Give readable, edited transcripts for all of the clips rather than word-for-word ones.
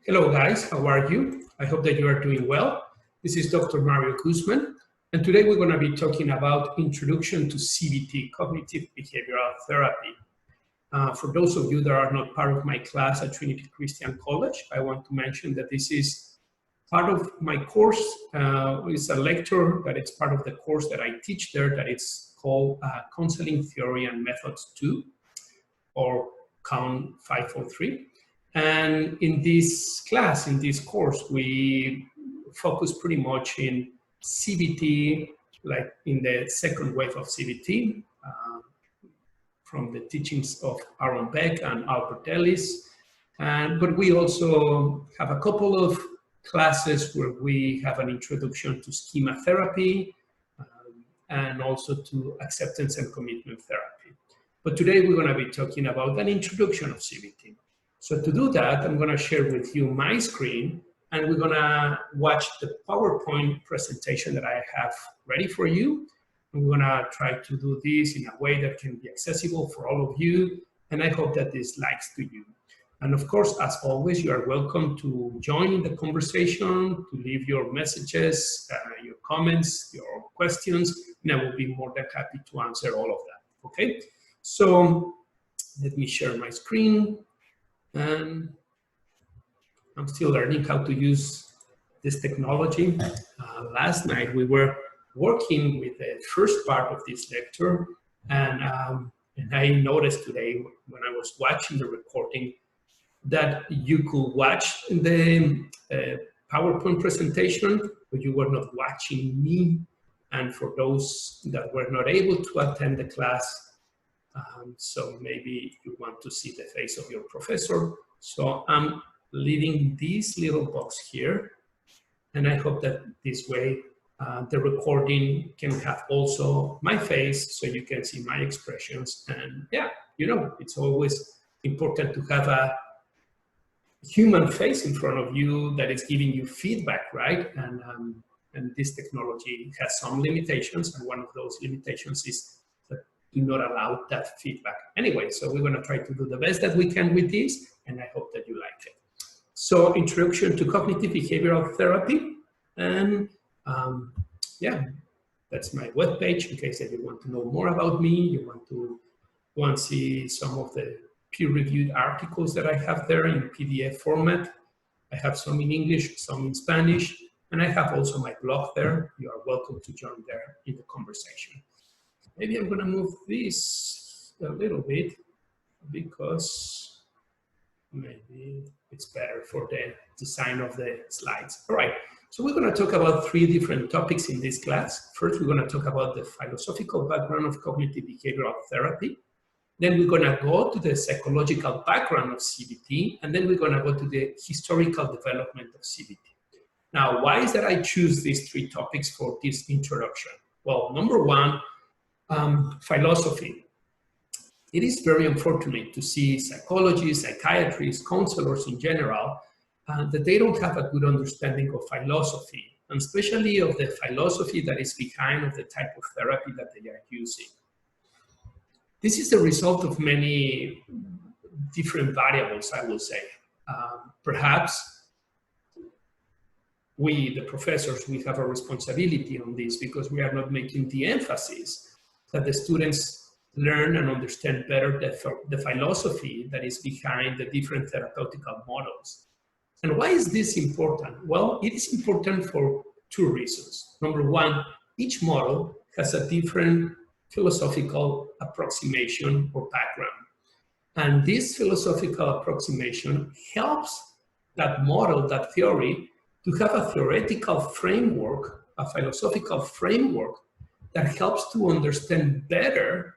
Hello guys, how are you? I hope that you are doing well. This is Dr. Mario Guzman, and today we're going to be talking about Introduction to CBT, Cognitive Behavioral Therapy. For those of you that are not part of my class at Trinity Christian College, I want to mention that this is part of my course. It's a lecture that it's part of the course that I teach there that it's called Counseling Theory and Methods 2, or COUN 543. And in this class, in this course, we focus pretty much in CBT, like in the second wave of CBT, from the teachings of Aaron Beck and Albert Ellis. But we also have a couple of classes where we have an introduction to Schema Therapy and also to acceptance and commitment therapy. But today we're going to be talking about an introduction of CBT. So to do that, I'm going to share with you my screen, and we're going to watch the PowerPoint presentation that I have ready for you. And we're going to try to do this in a way that can be accessible for all of you, and I hope that this likes to you. And of course, as always, you are welcome to join in the conversation, to leave your messages, your comments, your questions, and I will be more than happy to answer all of that, okay? So let me share my screen. And I'm still learning how to use this technology. Last night we were working with the first part of this lecture, and I noticed today when I was watching the recording that you could watch the PowerPoint presentation, but you were not watching me. And for those that were not able to attend the class, so maybe you want to see the face of your professor. So I'm leaving this little box here, and I hope that this way the recording can have also my face, so you can see my expressions. And yeah, you know, it's always important to have a human face in front of you that is giving you feedback, right? And this technology has some limitations, and one of those limitations is do not allow that feedback. Anyway, so we're going to try to do the best that we can with this, and I hope that you like it. So, Introduction to Cognitive Behavioral Therapy, and yeah, that's my webpage in case that you want to know more about me, you want to go and see some of the peer-reviewed articles that I have there in PDF format. I have some in English, some in Spanish, and I have also my blog there. You are welcome to join there in the conversation. Maybe I'm going to move this a little bit because maybe it's better for the design of the slides. All right, so we're going to talk about three different topics in this class. First, we're going to talk about the philosophical background of cognitive behavioral therapy. Then we're going to go to the psychological background of CBT, and then we're going to go to the historical development of CBT. Now, why is that I choose these three topics for this introduction? Well, number one, philosophy. It is very unfortunate to see psychologists, psychiatrists, counselors in general, that they don't have a good understanding of philosophy, and especially of the philosophy that is behind of the type of therapy that they are using. This is the result of many different variables, I will say. Perhaps we, the professors, we have a responsibility on this because we are not making the emphasis that the students learn and understand better the philosophy that is behind the different therapeutical models. And why is this important? Well, it is important for two reasons. Number one, each model has a different philosophical approximation or background. And this philosophical approximation helps that model, that theory, to have a theoretical framework, a philosophical framework that helps to understand better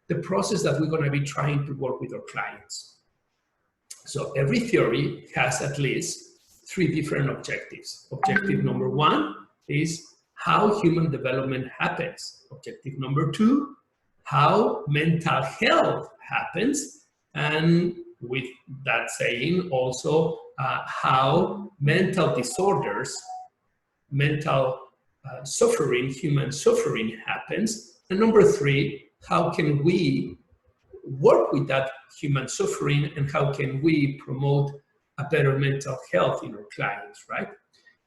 the process that we're going to be trying to work with our clients. So every theory has at least three different objectives. Objective number one is how human development happens. Objective number two, how mental health happens. And with that saying, also how mental disorders, mental suffering, human suffering happens. And number three, how can we work with that human suffering, and how can we promote a better mental health in our clients, right?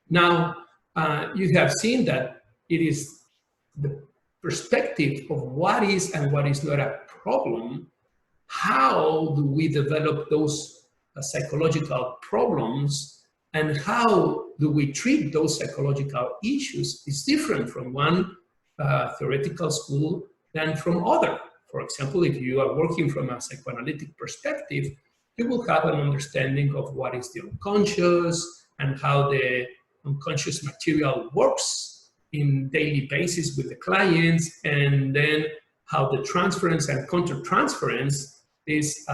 Now, you have seen that it is the perspective of what is and what is not a problem. How do we develop those psychological problems, and how do we treat those psychological issues is different from one theoretical school than from other. For example, if you are working from a psychoanalytic perspective, you will have an understanding of what is the unconscious and how the unconscious material works in daily basis with the clients, and then how the transference and countertransference is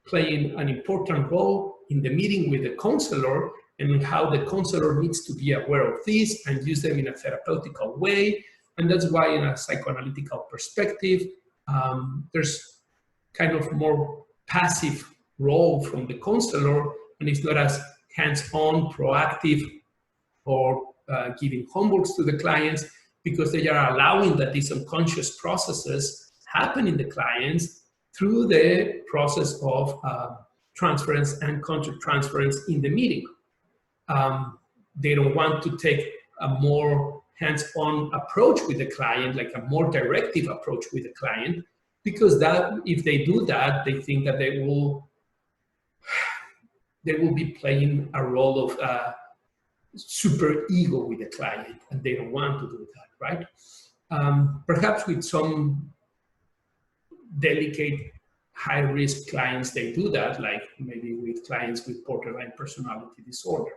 playing an important role in the meeting with the counselor, and how the counselor needs to be aware of this and use them in a therapeutical way. And that's why in a psychoanalytical perspective, there's kind of more passive role from the counselor, and it's not as hands-on, proactive, or giving homeworks to the clients, because they are allowing that these unconscious processes happen in the clients through the process of transference and countertransference in the meeting. They don't want to take a more hands-on approach with the client, like a more directive approach with the client, because that, if they do that, they think that they will be playing a role of super ego with the client, and they don't want to do that, right? Perhaps with some delicate, high-risk clients, they do that, like maybe with clients with borderline personality disorder.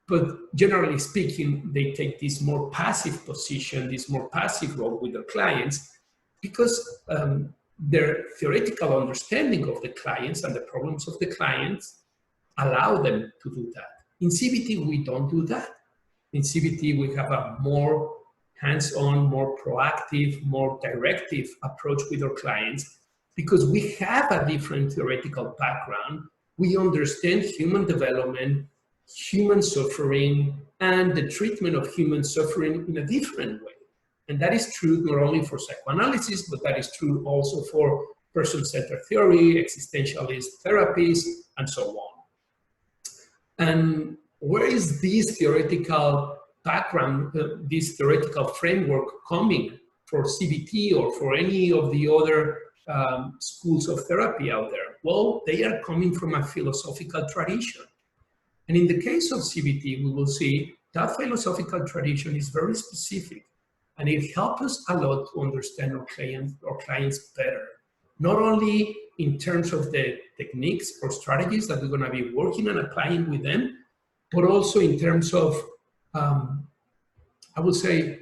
But generally speaking, they take this more passive position, this more passive role with their clients, because their theoretical understanding of the clients and the problems of the clients allow them to do that. In CBT, we don't do that. In CBT, we have a more hands-on, more proactive, more directive approach with our clients, because we have a different theoretical background. We understand human development, human suffering, and the treatment of human suffering in a different way. And that is true not only for psychoanalysis, but that is true also for person-centered theory, existentialist therapies, and so on. And where is this theoretical background, this theoretical framework coming for CBT or for any of the other schools of therapy out there? Well, they are coming from a philosophical tradition. And in the case of CBT, we will see that philosophical tradition is very specific, and it helps us a lot to understand our clients better, not only in terms of the techniques or strategies that we're going to be working and applying with them, but also in terms of, I would say,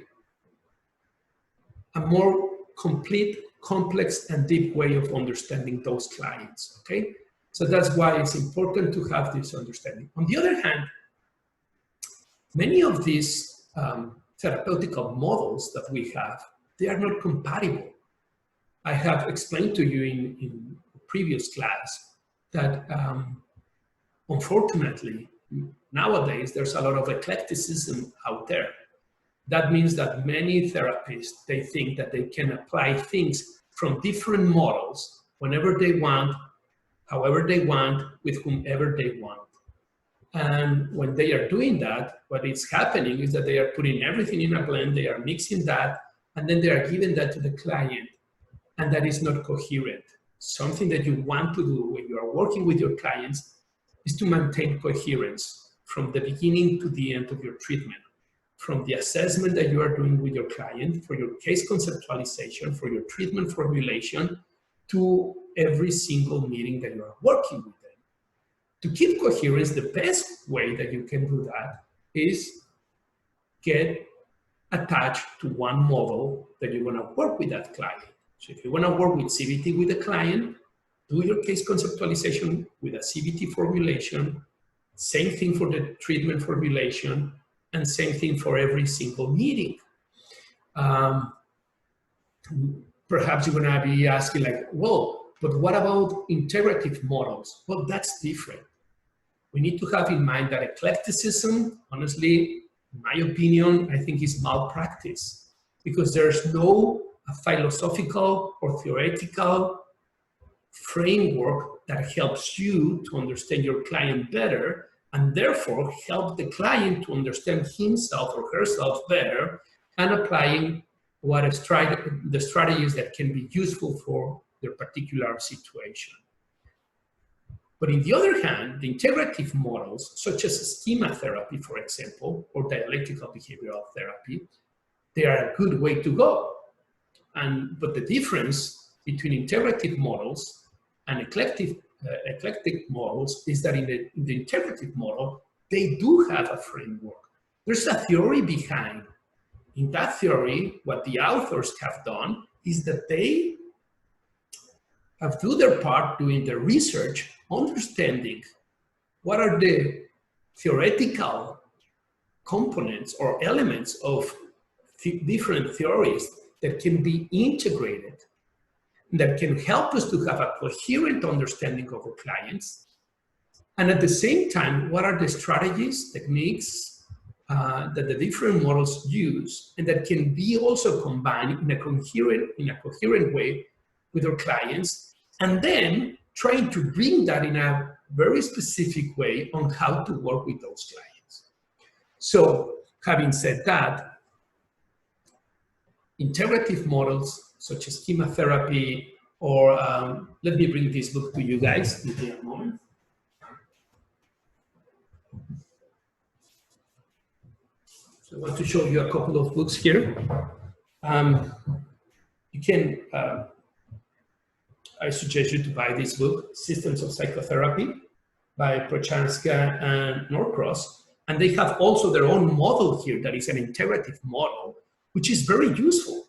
a more complete, complex, and deep way of understanding those clients, okay? So that's why it's important to have this understanding. On the other hand, many of these therapeutical models that we have, they are not compatible. I have explained to you in previous class that unfortunately, nowadays, there's a lot of eclecticism out there. That means that many therapists, they think that they can apply things from different models whenever they want, however they want, with whomever they want. And when they are doing that, what is happening is that they are putting everything in a blend, they are mixing that, and then they are giving that to the client. And that is not coherent. Something that you want to do when you are working with your clients is to maintain coherence from the beginning to the end of your treatment, from the assessment that you are doing with your client, for your case conceptualization, for your treatment formulation, to every single meeting that you are working with them. To keep coherence, the best way that you can do that is get attached to one model that you want to work with that client. So if you want to work with CBT with a client, do your case conceptualization with a CBT formulation, same thing for the treatment formulation, and same thing for every single meeting. Perhaps you're going to be asking like, well, but what about integrative models? Well, that's different. We need to have in mind that eclecticism, honestly, in my opinion, I think is malpractice, because there's no philosophical or theoretical framework that helps you to understand your client better, and therefore help the client to understand himself or herself better, and applying the strategies that can be useful for their particular situation. But on the other hand, the integrative models, such as Schema Therapy, for example, or dialectical behavioral therapy, they are a good way to go. But the difference between integrative models and eclectic models is that in the integrative model, they do have a framework. There's a theory behind. In that theory, what the authors have done is that they have do their part doing the research, understanding what are the theoretical components or elements of different theories that can be integrated, that can help us to have a coherent understanding of our clients. And at the same time, what are the strategies, techniques that the different models use, and that can be also combined in a coherent way with our clients, and then trying to bring that in a very specific way on how to work with those clients. So having said that, integrative models such as Schema Therapy, or let me bring this book to you guys in a moment. So I want to show you a couple of books here. You can, I suggest you to buy this book, Systems of Psychotherapy by Prochaska and Norcross. And they have also their own model here that is an integrative model, which is very useful.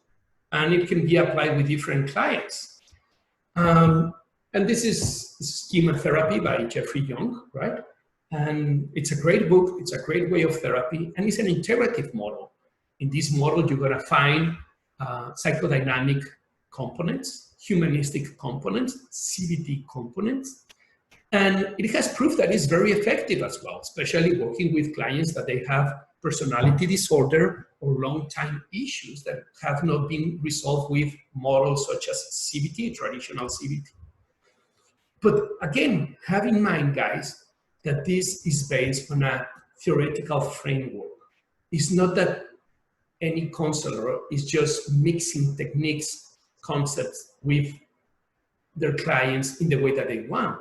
And it can be applied with different clients. And this is Schema Therapy by Jeffrey Young, right? And it's a great book, it's a great way of therapy, and it's an integrative model. In this model, you're gonna find psychodynamic components, humanistic components, CBT components, and it has proved that it's very effective as well, especially working with clients that they have personality disorder or long-time issues that have not been resolved with models such as CBT, traditional CBT. But again, have in mind, guys, that this is based on a theoretical framework. It's not that any counselor is just mixing techniques, concepts with their clients in the way that they want.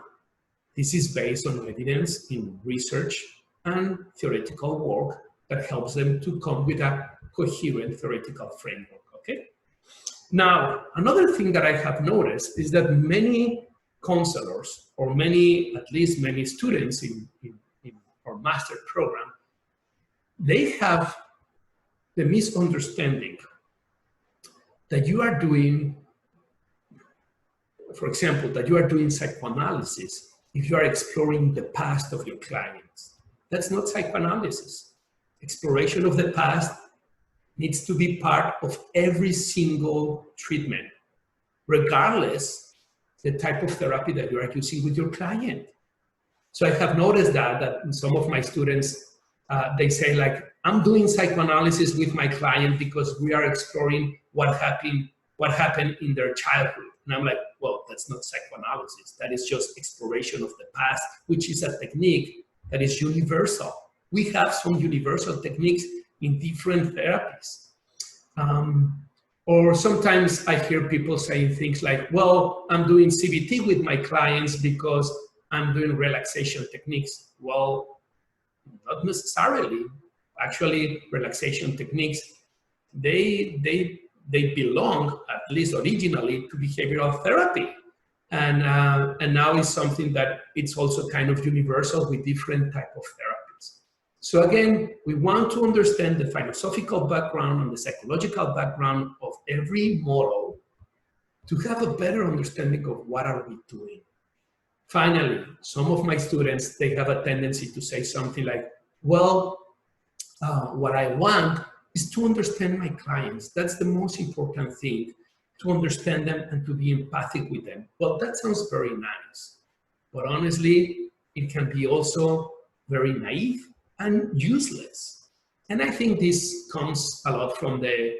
This is based on evidence in research and theoretical work that helps them to come with a coherent theoretical framework, okay? Now, another thing that I have noticed is that many counselors, or at least many students in our master program, they have the misunderstanding that you are doing, for example, that you are doing psychoanalysis if you are exploring the past of your clients. That's not psychoanalysis. Exploration of the past needs to be part of every single treatment, regardless the type of therapy that you are using with your client. So I have noticed that some of my students, they say like, I'm doing psychoanalysis with my client because we are exploring what happened in their childhood. And I'm like, well, that's not psychoanalysis. That is just exploration of the past, which is a technique that is universal. We have some universal techniques in different therapies. Or sometimes I hear people saying things like, well, I'm doing CBT with my clients because I'm doing relaxation techniques. Well, not necessarily. Actually, relaxation techniques, they belong, at least originally, to behavioral therapy. And now it's something that it's also kind of universal with different type of therapies. So again, we want to understand the philosophical background and the psychological background of every model to have a better understanding of what are we doing. Finally, some of my students, they have a tendency to say something like, well, what I want is to understand my clients. That's the most important thing, to understand them and to be empathic with them. Well, that sounds very nice, but honestly, it can be also very naive and useless. And I think this comes a lot from the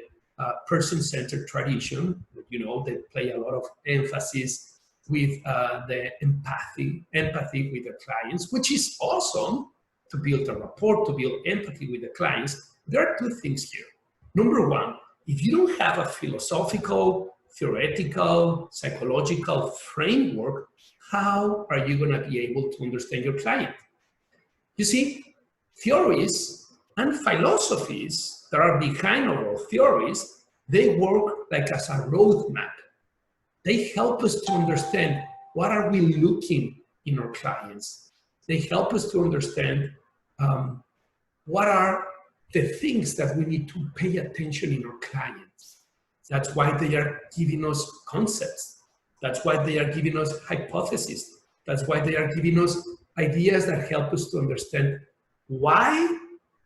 person-centered tradition. You know, they play a lot of emphasis with the empathy with the clients, which is awesome to build a rapport, to build empathy with the clients. There are two things here. Number one, if you don't have a philosophical, theoretical, psychological framework, how are you going to be able to understand your client? You see, theories and philosophies that are behind our theories, they work like as a roadmap. They help us to understand what are we looking in our clients. They help us to understand what are the things that we need to pay attention in our clients. That's why they are giving us concepts. That's why they are giving us hypotheses. That's why they are giving us ideas that help us to understand why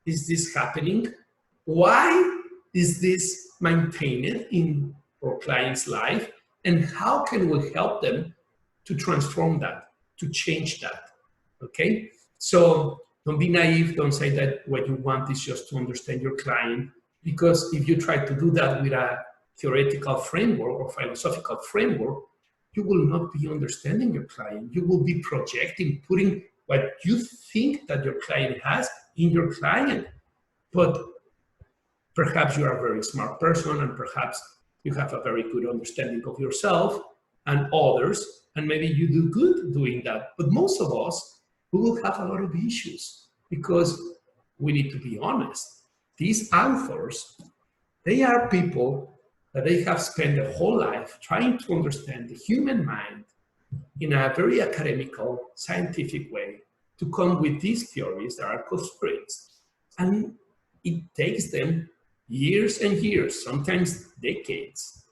is this happening? Why is this maintained in our client's life? And how can we help them to transform that, to change that, okay? So don't be naive, don't say that what you want is just to understand your client, because if you try to do that with a theoretical framework or philosophical framework, you will not be understanding your client. You will be projecting, putting what you think that your client has in your client. But perhaps you are a very smart person, and perhaps you have a very good understanding of yourself and others, and maybe you do good doing that. But most of us, we will have a lot of issues, because we need to be honest. These authors, they are people that they have spent their whole life trying to understand the human mind in a very academical, scientific way to come with these theories that are constraints. And it takes them years and years, sometimes decades,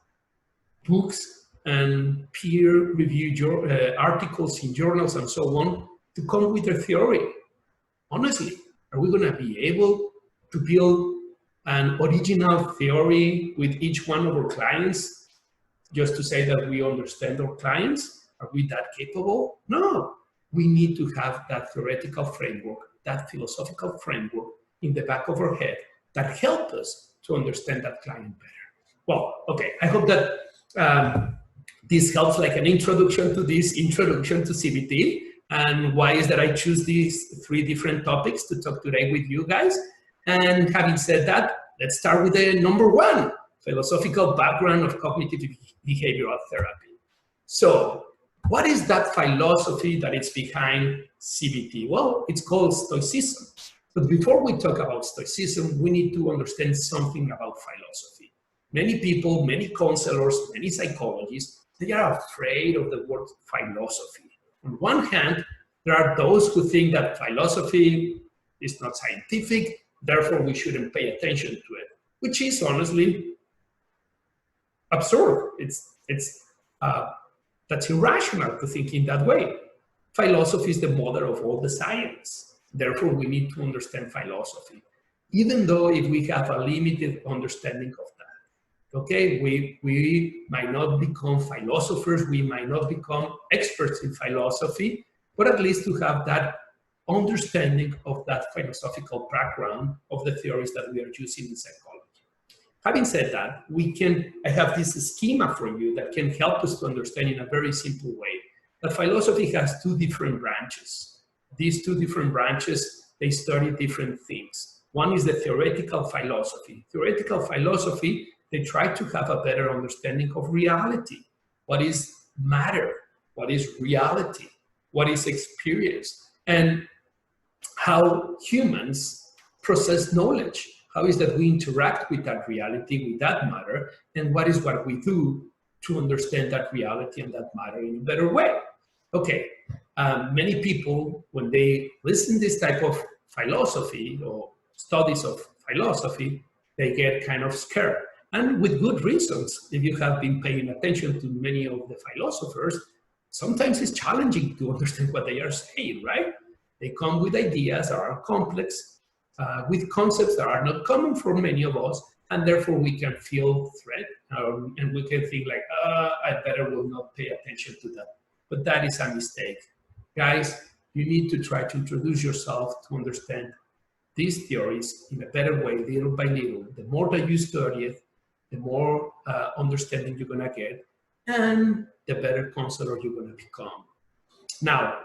books and peer-reviewed articles in journals and so on, to come with their theory. Honestly, are we going to be able to build an original theory with each one of our clients just to say that we understand our clients? Are we that capable? No. We need to have that theoretical framework, that philosophical framework in the back of our head that help us to understand that client better. Well, okay, I hope that this helps like an introduction to this introduction to CBT, and why is that I choose these three different topics to talk today with you guys. And having said that, let's start with the number one, philosophical background of cognitive behavioral therapy. So what is that philosophy that is behind CBT? Well, it's called Stoicism. But before we talk about Stoicism, we need to understand something about philosophy. Many people, many counselors, many psychologists, they are afraid of the word philosophy. On one hand, there are those who think that philosophy is not scientific, therefore we shouldn't pay attention to it, which is honestly absurd. That's irrational to think in that way. Philosophy is the mother of all the science. Therefore, we need to understand philosophy, even though if we have a limited understanding of that. Okay, we might not become philosophers, we might not become experts in philosophy, but at least to have that understanding of that philosophical background of the theories that we are using in psychology. Having said that, I have this schema for you that can help us to understand in a very simple way that philosophy has two different branches. These two different branches, they study different things. One is the theoretical philosophy. Theoretical philosophy, they try to have a better understanding of reality. What is matter? What is reality? What is experience? And how humans process knowledge. How is that we interact with that reality, with that matter, and what is what we do to understand that reality and that matter in a better way? Okay, many people, when they listen to this type of philosophy or studies of philosophy, they get kind of scared. And with good reasons. If you have been paying attention to many of the philosophers, sometimes it's challenging to understand what they are saying, right? They come with ideas that are complex, with concepts that are not common for many of us, and therefore we can feel threat, and we can think like, I better will not pay attention to that. But that is a mistake. Guys, you need to try to introduce yourself to understand these theories in a better way, little by little. The more that you study it, the more understanding you're gonna get. and the better counselor you're going to become. Now,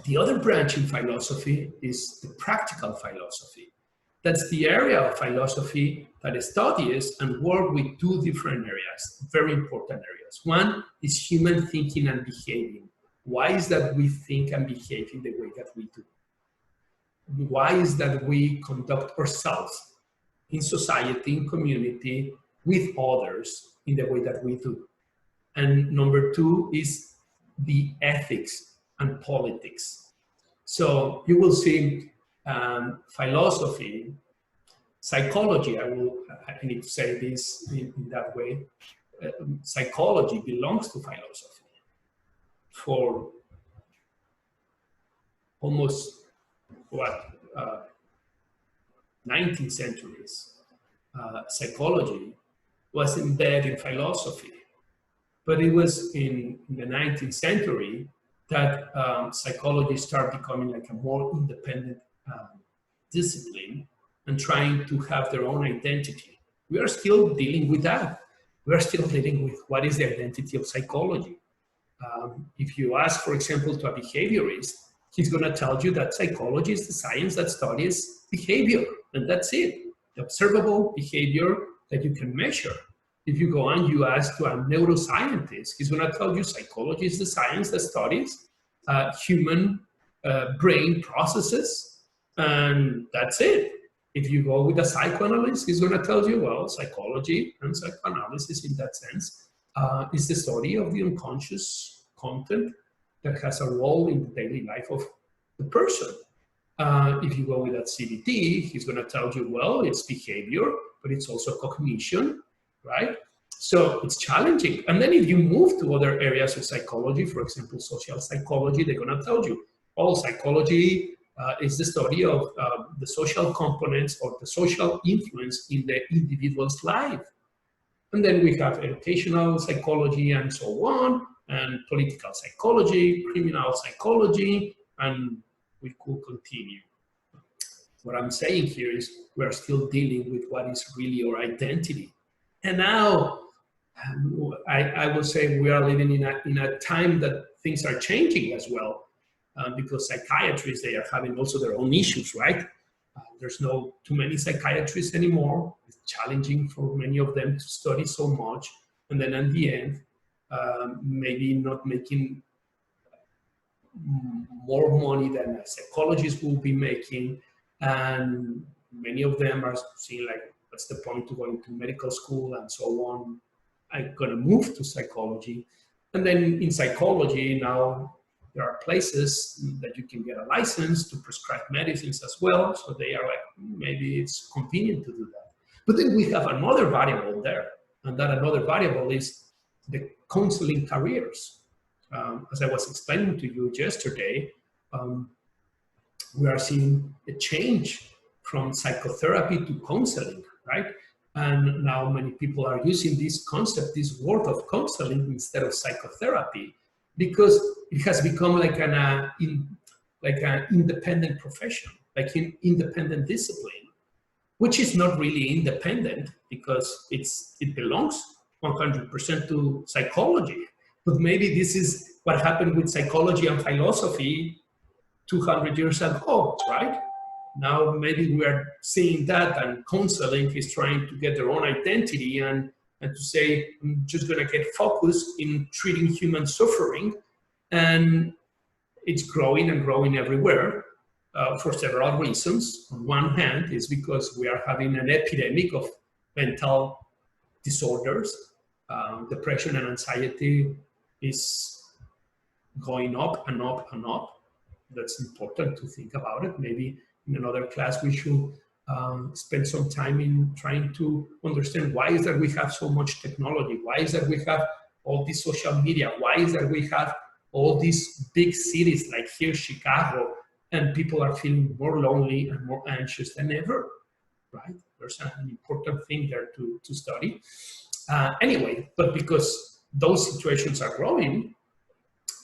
the other branch in philosophy is the practical philosophy. That's the area of philosophy that studies and works with two different areas, very important areas. One is human thinking and behaving. Why is that we think and behave in the way that we do? Why is that we conduct ourselves in society, in community, with others in the way that we do? And number two is the ethics and politics. So you will see philosophy, psychology, I need to say this in that way, psychology belongs to philosophy. For almost, 19th centuries, psychology was embedded in philosophy. But it was in the 19th century that psychology started becoming like a more independent discipline and trying to have their own identity. We are still dealing with that. We are still dealing with what is the identity of psychology. If you ask, for example, to a behaviorist, he's going to tell you that psychology is the science that studies behavior, and that's it. The observable behavior that you can measure. If you go and you ask to a neuroscientist, he's going to tell you psychology is the science that studies human brain processes, and that's it. If you go with a psychoanalyst, he's going to tell you, well, psychology and psychoanalysis in that sense is the study of the unconscious content that has a role in the daily life of the person. If you go with that CBT, he's going to tell you, well, it's behavior, but it's also cognition, right? So it's challenging. And then if you move to other areas of psychology, for example, social psychology, they're going to tell you, oh, psychology is the study of the social components or the social influence in the individual's life. And then we have educational psychology and so on, and political psychology, criminal psychology, and we could continue. What I'm saying here is we're still dealing with what is really our identity. And now, I will say we are living in a time that things are changing as well, because psychiatrists, they are having also their own issues, right? There's no too many psychiatrists anymore. It's challenging for many of them to study so much. And then at the end, maybe not making more money than a psychologist will be making. And many of them are saying like, what's the point to going to medical school and so on? I'm going to move to psychology. And then in psychology now, there are places that you can get a license to prescribe medicines as well. So they are like, maybe it's convenient to do that. But then we have another variable there. And that another variable is the counseling careers. As I was explaining to you yesterday, we are seeing a change from psychotherapy to counseling, right? And now many people are using this concept, this word of counseling instead of psychotherapy, because it has become like an independent profession, like an independent discipline, which is not really independent because it belongs 100% to psychology. But maybe this is what happened with psychology and philosophy 200 years ago, right? Now maybe we are seeing that, and counseling is trying to get their own identity and to say, I'm just going to get focused in treating human suffering. And it's growing and growing everywhere for several reasons. On one hand, is because we are having an epidemic of mental disorders. Depression and anxiety is going up and up and up. That's important to think about it. Maybe in another class we should spend some time in trying to understand why is that we have so much technology, why is that we have all this social media, why is that we have all these big cities like here, Chicago, and people are feeling more lonely and more anxious than ever, right? There's an important thing there to study. Anyway, but because those situations are growing,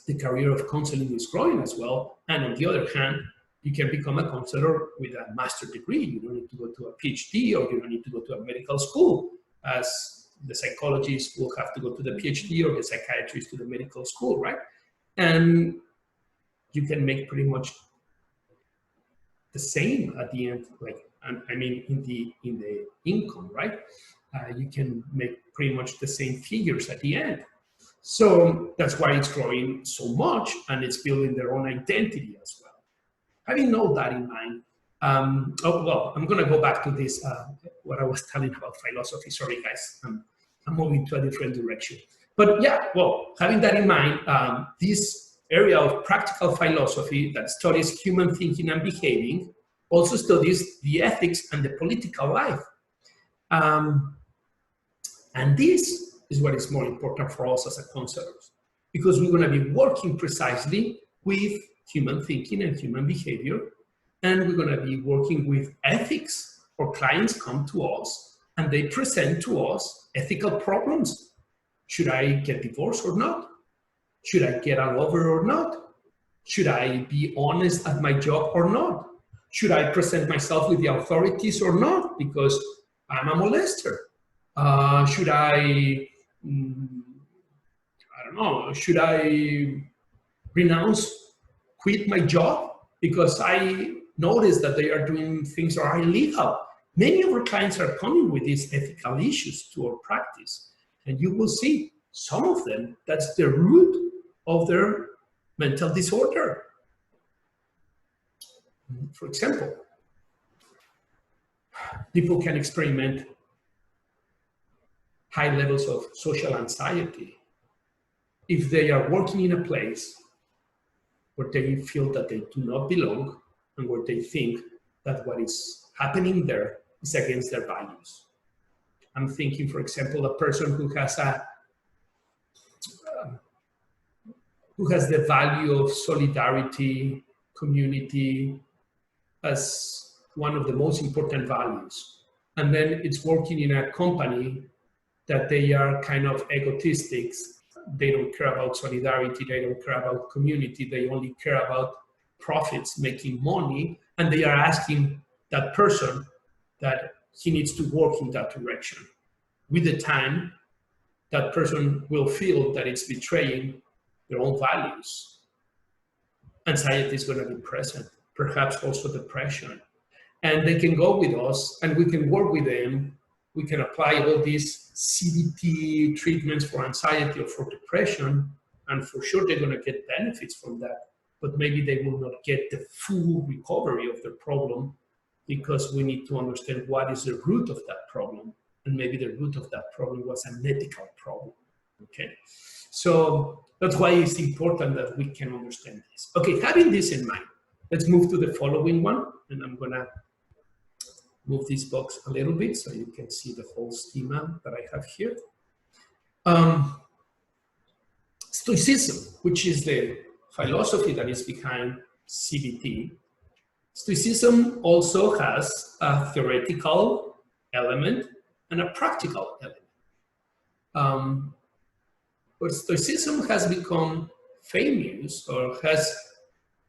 the career of counseling is growing as well. And on the other hand, you can become a counselor with a master's degree. You don't need to go to a PhD, or you don't need to go to a medical school, as The psychologist will have to go to the PhD, or the psychiatrist to the medical school, right? And you can make pretty much the same at the end, like, I mean, in the income, right? You can make pretty much the same figures at the end. So that's why it's growing so much, and it's building their own identity as well. Having all that in mind, I'm going to go back to this, what I was telling about philosophy. Sorry, guys, I'm moving to a different direction. But yeah, well, having that in mind, this area of practical philosophy that studies human thinking and behaving also studies the ethics and the political life. And this is what is more important for us as a counselors, because we're going to be working precisely with human thinking and human behavior, and we're going to be working with ethics. Our clients come to us and they present to us ethical problems. Should I get divorced or not? Should I get a lover or not? Should I be honest at my job or not? Should I present myself with the authorities or not, because I'm a molester? Should I don't know, should I quit my job because I notice that they are doing things that are illegal? Many of our clients are coming with these ethical issues to our practice, and you will see some of them, that's the root of their mental disorder. For example, people can experiment high levels of social anxiety if they are working in a place where they feel that they do not belong, and where they think that what is happening there is against their values. I'm thinking, for example, a person who has the value of solidarity, community, as one of the most important values. And then it's working in a company that they are kind of egotistic. They don't care about solidarity, they don't care about community, they only care about profits, making money, and they are asking that person that he needs to work in that direction. With the time, that person will feel that it's betraying their own values. Anxiety is going to be present, perhaps also depression. And they can go with us and we can work with them. We can apply all these CBT treatments for anxiety or for depression, and for sure they're going to get benefits from that, but maybe they will not get the full recovery of their problem, because we need to understand what is the root of that problem, and maybe the root of that problem was an ethical problem. Okay, so that's why it's important that we can understand this. Okay, having this in mind, let's move to the following one, and I'm gonna move this box a little bit so you can see the whole schema that I have here. Stoicism, which is the philosophy that is behind CBT. Stoicism also has a theoretical element and a practical element. But Stoicism has become famous, or has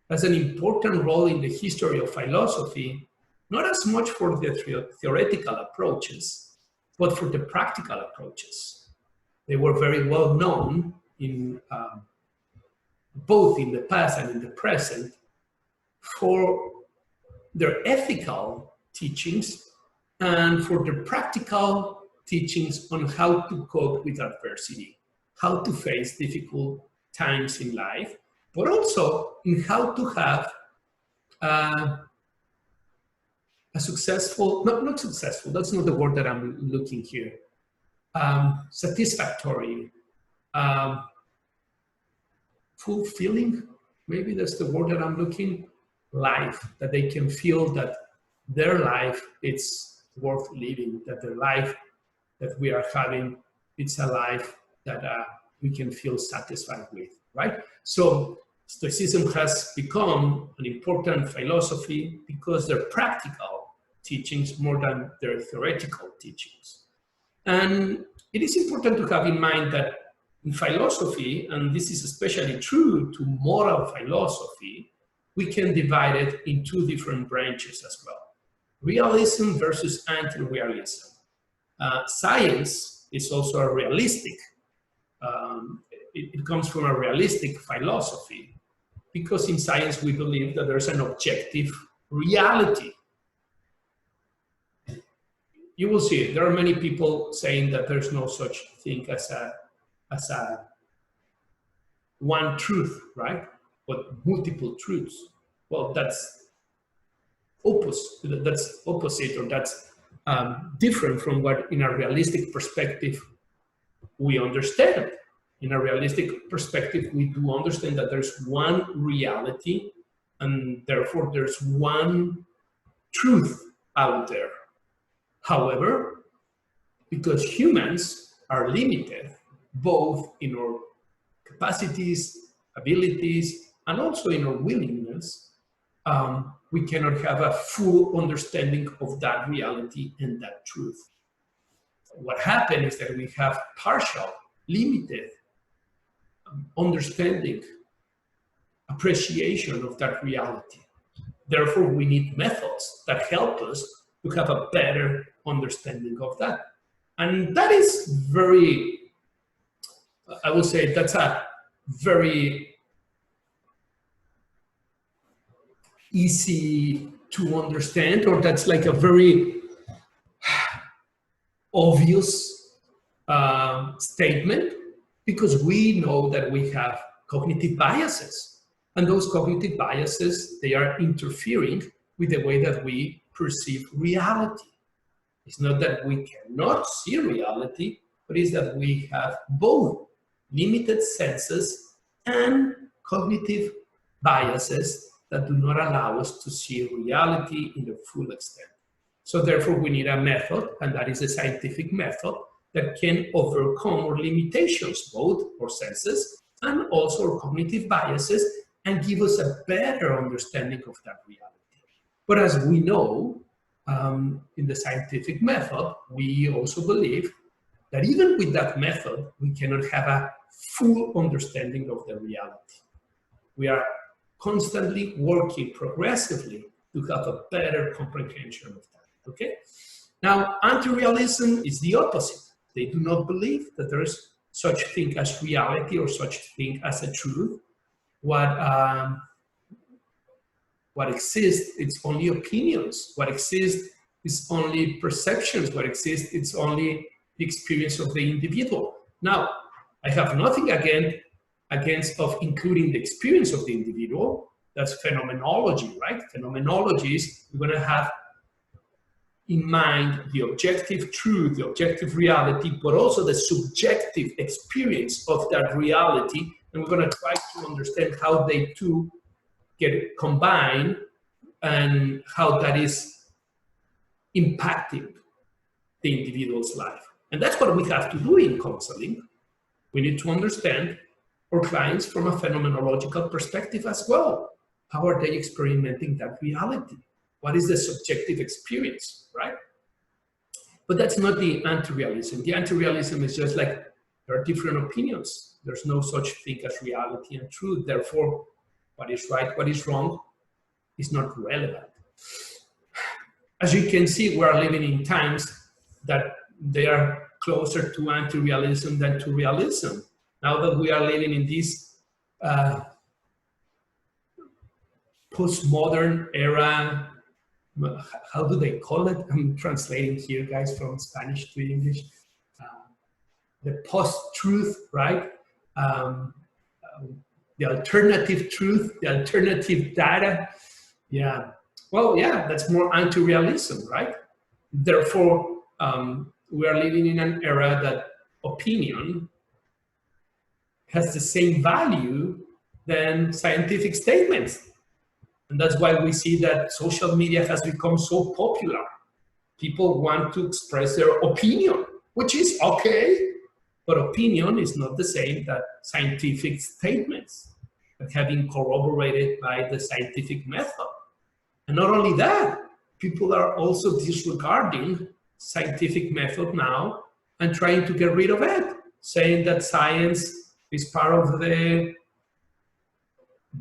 an important role in the history of philosophy, not as much for the theoretical approaches, but for the practical approaches. They were very well known in both in the past and in the present for their ethical teachings and for their practical teachings on how to cope with adversity, how to face difficult times in life, but also in how to have a successful, not successful, that's not the word that I'm looking here, satisfactory, fulfilling, maybe that's the word that I'm looking, life, that they can feel that their life is worth living, that their life that we are having, it's a life that we can feel satisfied with, right? So Stoicism has become an important philosophy because they're practical teachings more than their theoretical teachings. And it is important to have in mind that in philosophy, and this is especially true to moral philosophy, we can divide it in two different branches as well. Realism versus anti-realism. Science is also a realistic. It comes from a realistic philosophy, because in science we believe that there's an objective reality. You will see there are many people saying that there's no such thing as a one truth, right? But multiple truths. Well, that's opposite. That's opposite, or that's different from what, in a realistic perspective, we understand. In a realistic perspective, we do understand that there's one reality, and therefore there's one truth out there. However, because humans are limited, both in our capacities, abilities, and also in our willingness, we cannot have a full understanding of that reality and that truth. What happens is that we have partial, limited understanding, appreciation of that reality. Therefore, we need methods that help us to have a better understanding of that. And that is very, I would say that's a very easy to understand, or that's like a very obvious statement, because we know that we have cognitive biases, and those cognitive biases, they are interfering with the way that we perceive reality. It's not that we cannot see reality, but it's that we have both limited senses and cognitive biases that do not allow us to see reality in the full extent. So therefore, we need a method, and that is a scientific method that can overcome our limitations, both our senses and also our cognitive biases, and give us a better understanding of that reality. But as we know, in the scientific method, we also believe that even with that method, we cannot have a full understanding of the reality. We are constantly working progressively to have a better comprehension of that, okay? Now, anti-realism is the opposite. They do not believe that there is such thing as reality or such thing as a truth. What exists, it's only opinions. What exists is only perceptions. What exists, it's only the experience of the individual. Now, I have nothing against of including the experience of the individual. That's phenomenology, right? Phenomenology is we're going to have in mind the objective truth, the objective reality, but also the subjective experience of that reality. And we're going to try to understand how they two get combined and how that is impacting the individual's life. And that's what we have to do in counseling. We need to understand our clients from a phenomenological perspective as well. How are they experimenting that reality? What is the subjective experience, right? But that's not the anti-realism. The anti-realism is just like there are different opinions. There's no such thing as reality and truth. Therefore, what is right, what is wrong is not relevant. As you can see, we are living in times that they are closer to anti-realism than to realism. Now that we are living in this postmodern era, how do they call it? I'm translating here, guys, from Spanish to English. The post-truth, right? The alternative truth, the alternative data. Yeah. Well, yeah, that's more anti-realism, right? Therefore, we are living in an era that opinion has the same value than scientific statements. And that's why we see that social media has become so popular. People want to express their opinion, which is okay, but opinion is not the same as scientific statements that have been corroborated by the scientific method. And not only that, people are also disregarding scientific method now and trying to get rid of it, saying that science is part of the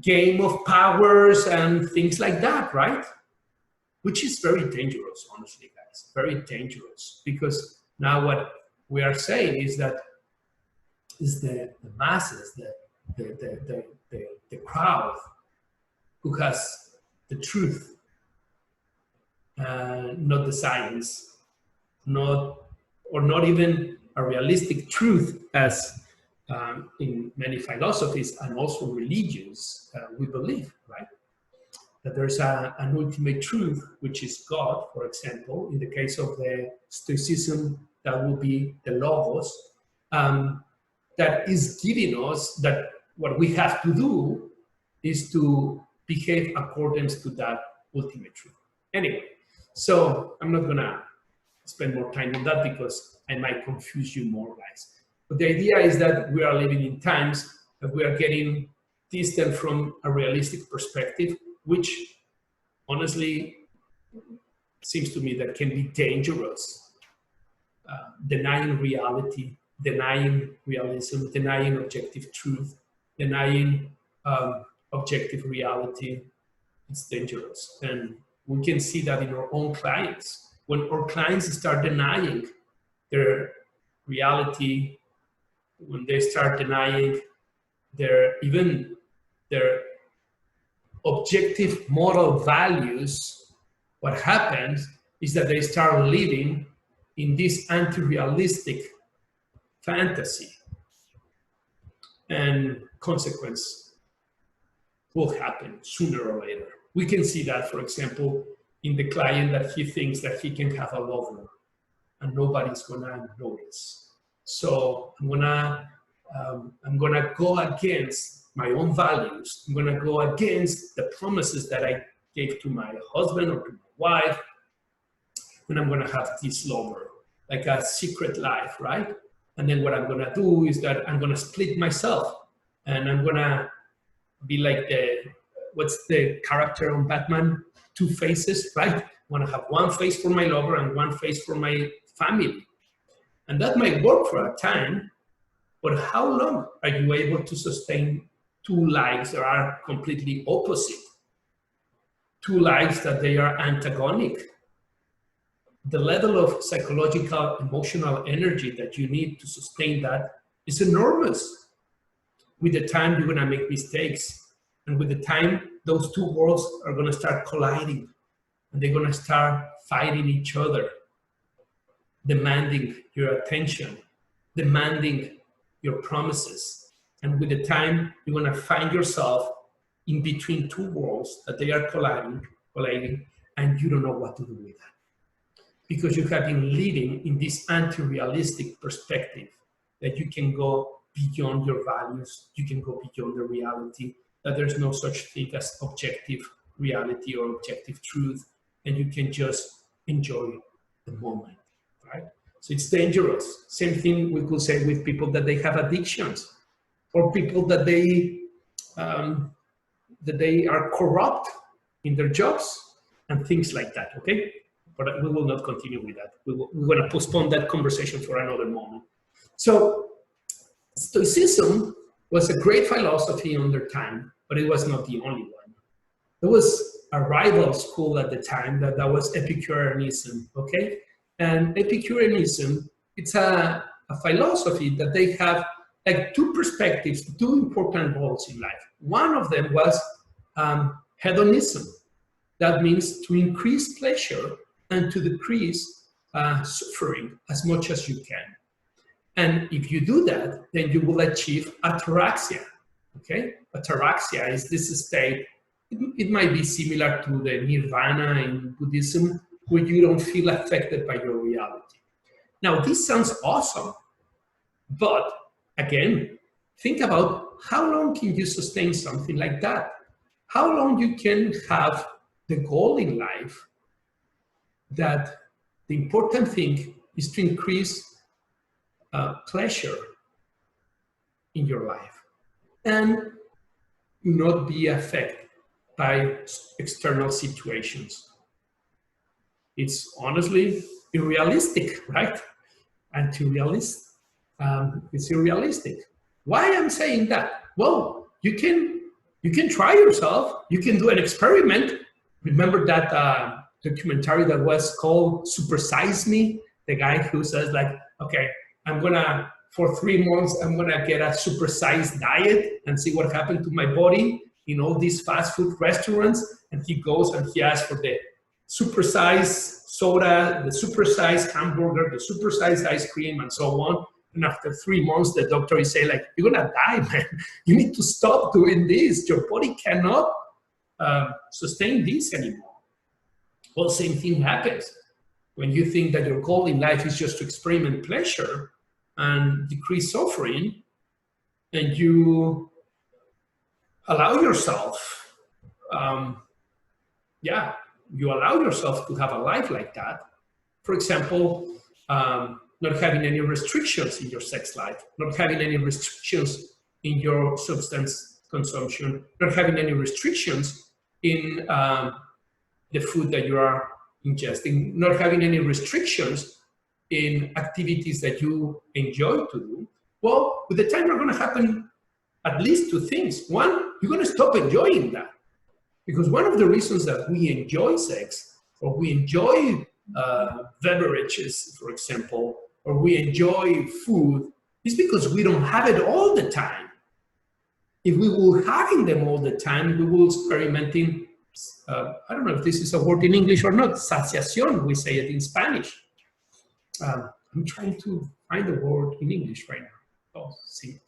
game of powers and things like that, right? Which is very dangerous, honestly, guys, very dangerous. Because now what we are saying is that is the masses, the crowd who has the truth, not the science, not even a realistic truth as in many philosophies and also religions we believe, right? That there's an ultimate truth, which is God, for example. In the case of the Stoicism, that will be the Logos, that is giving us that what we have to do is to behave according to that ultimate truth. Anyway, so I'm not gonna spend more time on that because I might confuse you more, guys. But the idea is that we are living in times that we are getting distant from a realistic perspective, which honestly seems to me that can be dangerous. Denying reality, denying realism, denying objective truth, denying objective reality, it's dangerous. And we can see that in our own clients. When our clients start denying their reality, when they start denying even their objective moral values, what happens is that they start living in this anti-realistic fantasy, and consequence will happen sooner or later. We can see that, for example, in the client that he thinks that he can have a lover and nobody's gonna notice. So I'm gonna go against my own values. I'm gonna go against the promises that I gave to my husband or to my wife, and I'm gonna have this lover, like a secret life, right? And then what I'm gonna do is that I'm gonna split myself, and I'm gonna be like what's the character on Batman? Two faces, right? I wanna have one face for my lover and one face for my family. And that might work for a time, but how long are you able to sustain two lives that are completely opposite? Two lives that they are antagonic. The level of psychological, emotional energy that you need to sustain that is enormous. With the time, you're gonna make mistakes. And with the time, those two worlds are gonna start colliding. And they're gonna start fighting each other, demanding your attention, demanding your promises. And with the time, you're gonna find yourself in between two worlds that they are colliding, and you don't know what to do with that. Because you have been living in this anti-realistic perspective that you can go beyond your values, you can go beyond the reality, that there's no such thing as objective reality or objective truth, and you can just enjoy the moment, right? So it's dangerous. Same thing we could say with people that they have addictions, or people that they are corrupt in their jobs and things like that, okay? But we will not continue with that. We're going to postpone that conversation for another moment. So Stoicism was a great philosophy on their time, but it was not the only one. There was a rival school at the time that was Epicureanism, okay? And Epicureanism, it's a philosophy that they have like two perspectives, two important goals in life. One of them was hedonism. That means to increase pleasure and to decrease suffering as much as you can. And if you do that, then you will achieve ataraxia, okay? Ataraxia is this state, it might be similar to the nirvana in Buddhism, where you don't feel affected by your reality. Now, this sounds awesome, but again, think about how long can you sustain something like that? How long you can have the goal in life that the important thing is to increase pleasure in your life and not be affected by external situations. It's honestly unrealistic, right? Anti-realist. It's unrealistic. Why I'm saying that? Well, you can try yourself. You can do an experiment. Remember that documentary that was called Super Size Me? The guy who says like, okay, I'm gonna, for 3 months, I'm gonna get a supersized diet and see what happened to my body in all these fast food restaurants. And he goes and he asks for the supersized soda, the supersized hamburger, the supersized ice cream, and so on. And after 3 months, the doctor is saying, like, you're gonna die, man. You need to stop doing this. Your body cannot sustain this anymore. Well, same thing happens when you think that your goal in life is just to experiment pleasure and decrease suffering, and you allow yourself, you allow yourself to have a life like that. For example, not having any restrictions in your sex life, not having any restrictions in your substance consumption, not having any restrictions in the food that you are ingesting, not having any restrictions in activities that you enjoy to do. Well, with the time, are going to happen at least 2 things. One, you're going to stop enjoying that. Because one of the reasons that we enjoy sex, or we enjoy beverages, for example, or we enjoy food, is because we don't have it all the time. If we were having them all the time, we will experimenting, I don't know if this is a word in English or not, satiación, we say it in Spanish. I'm trying to find the word in English right now. Oh, see,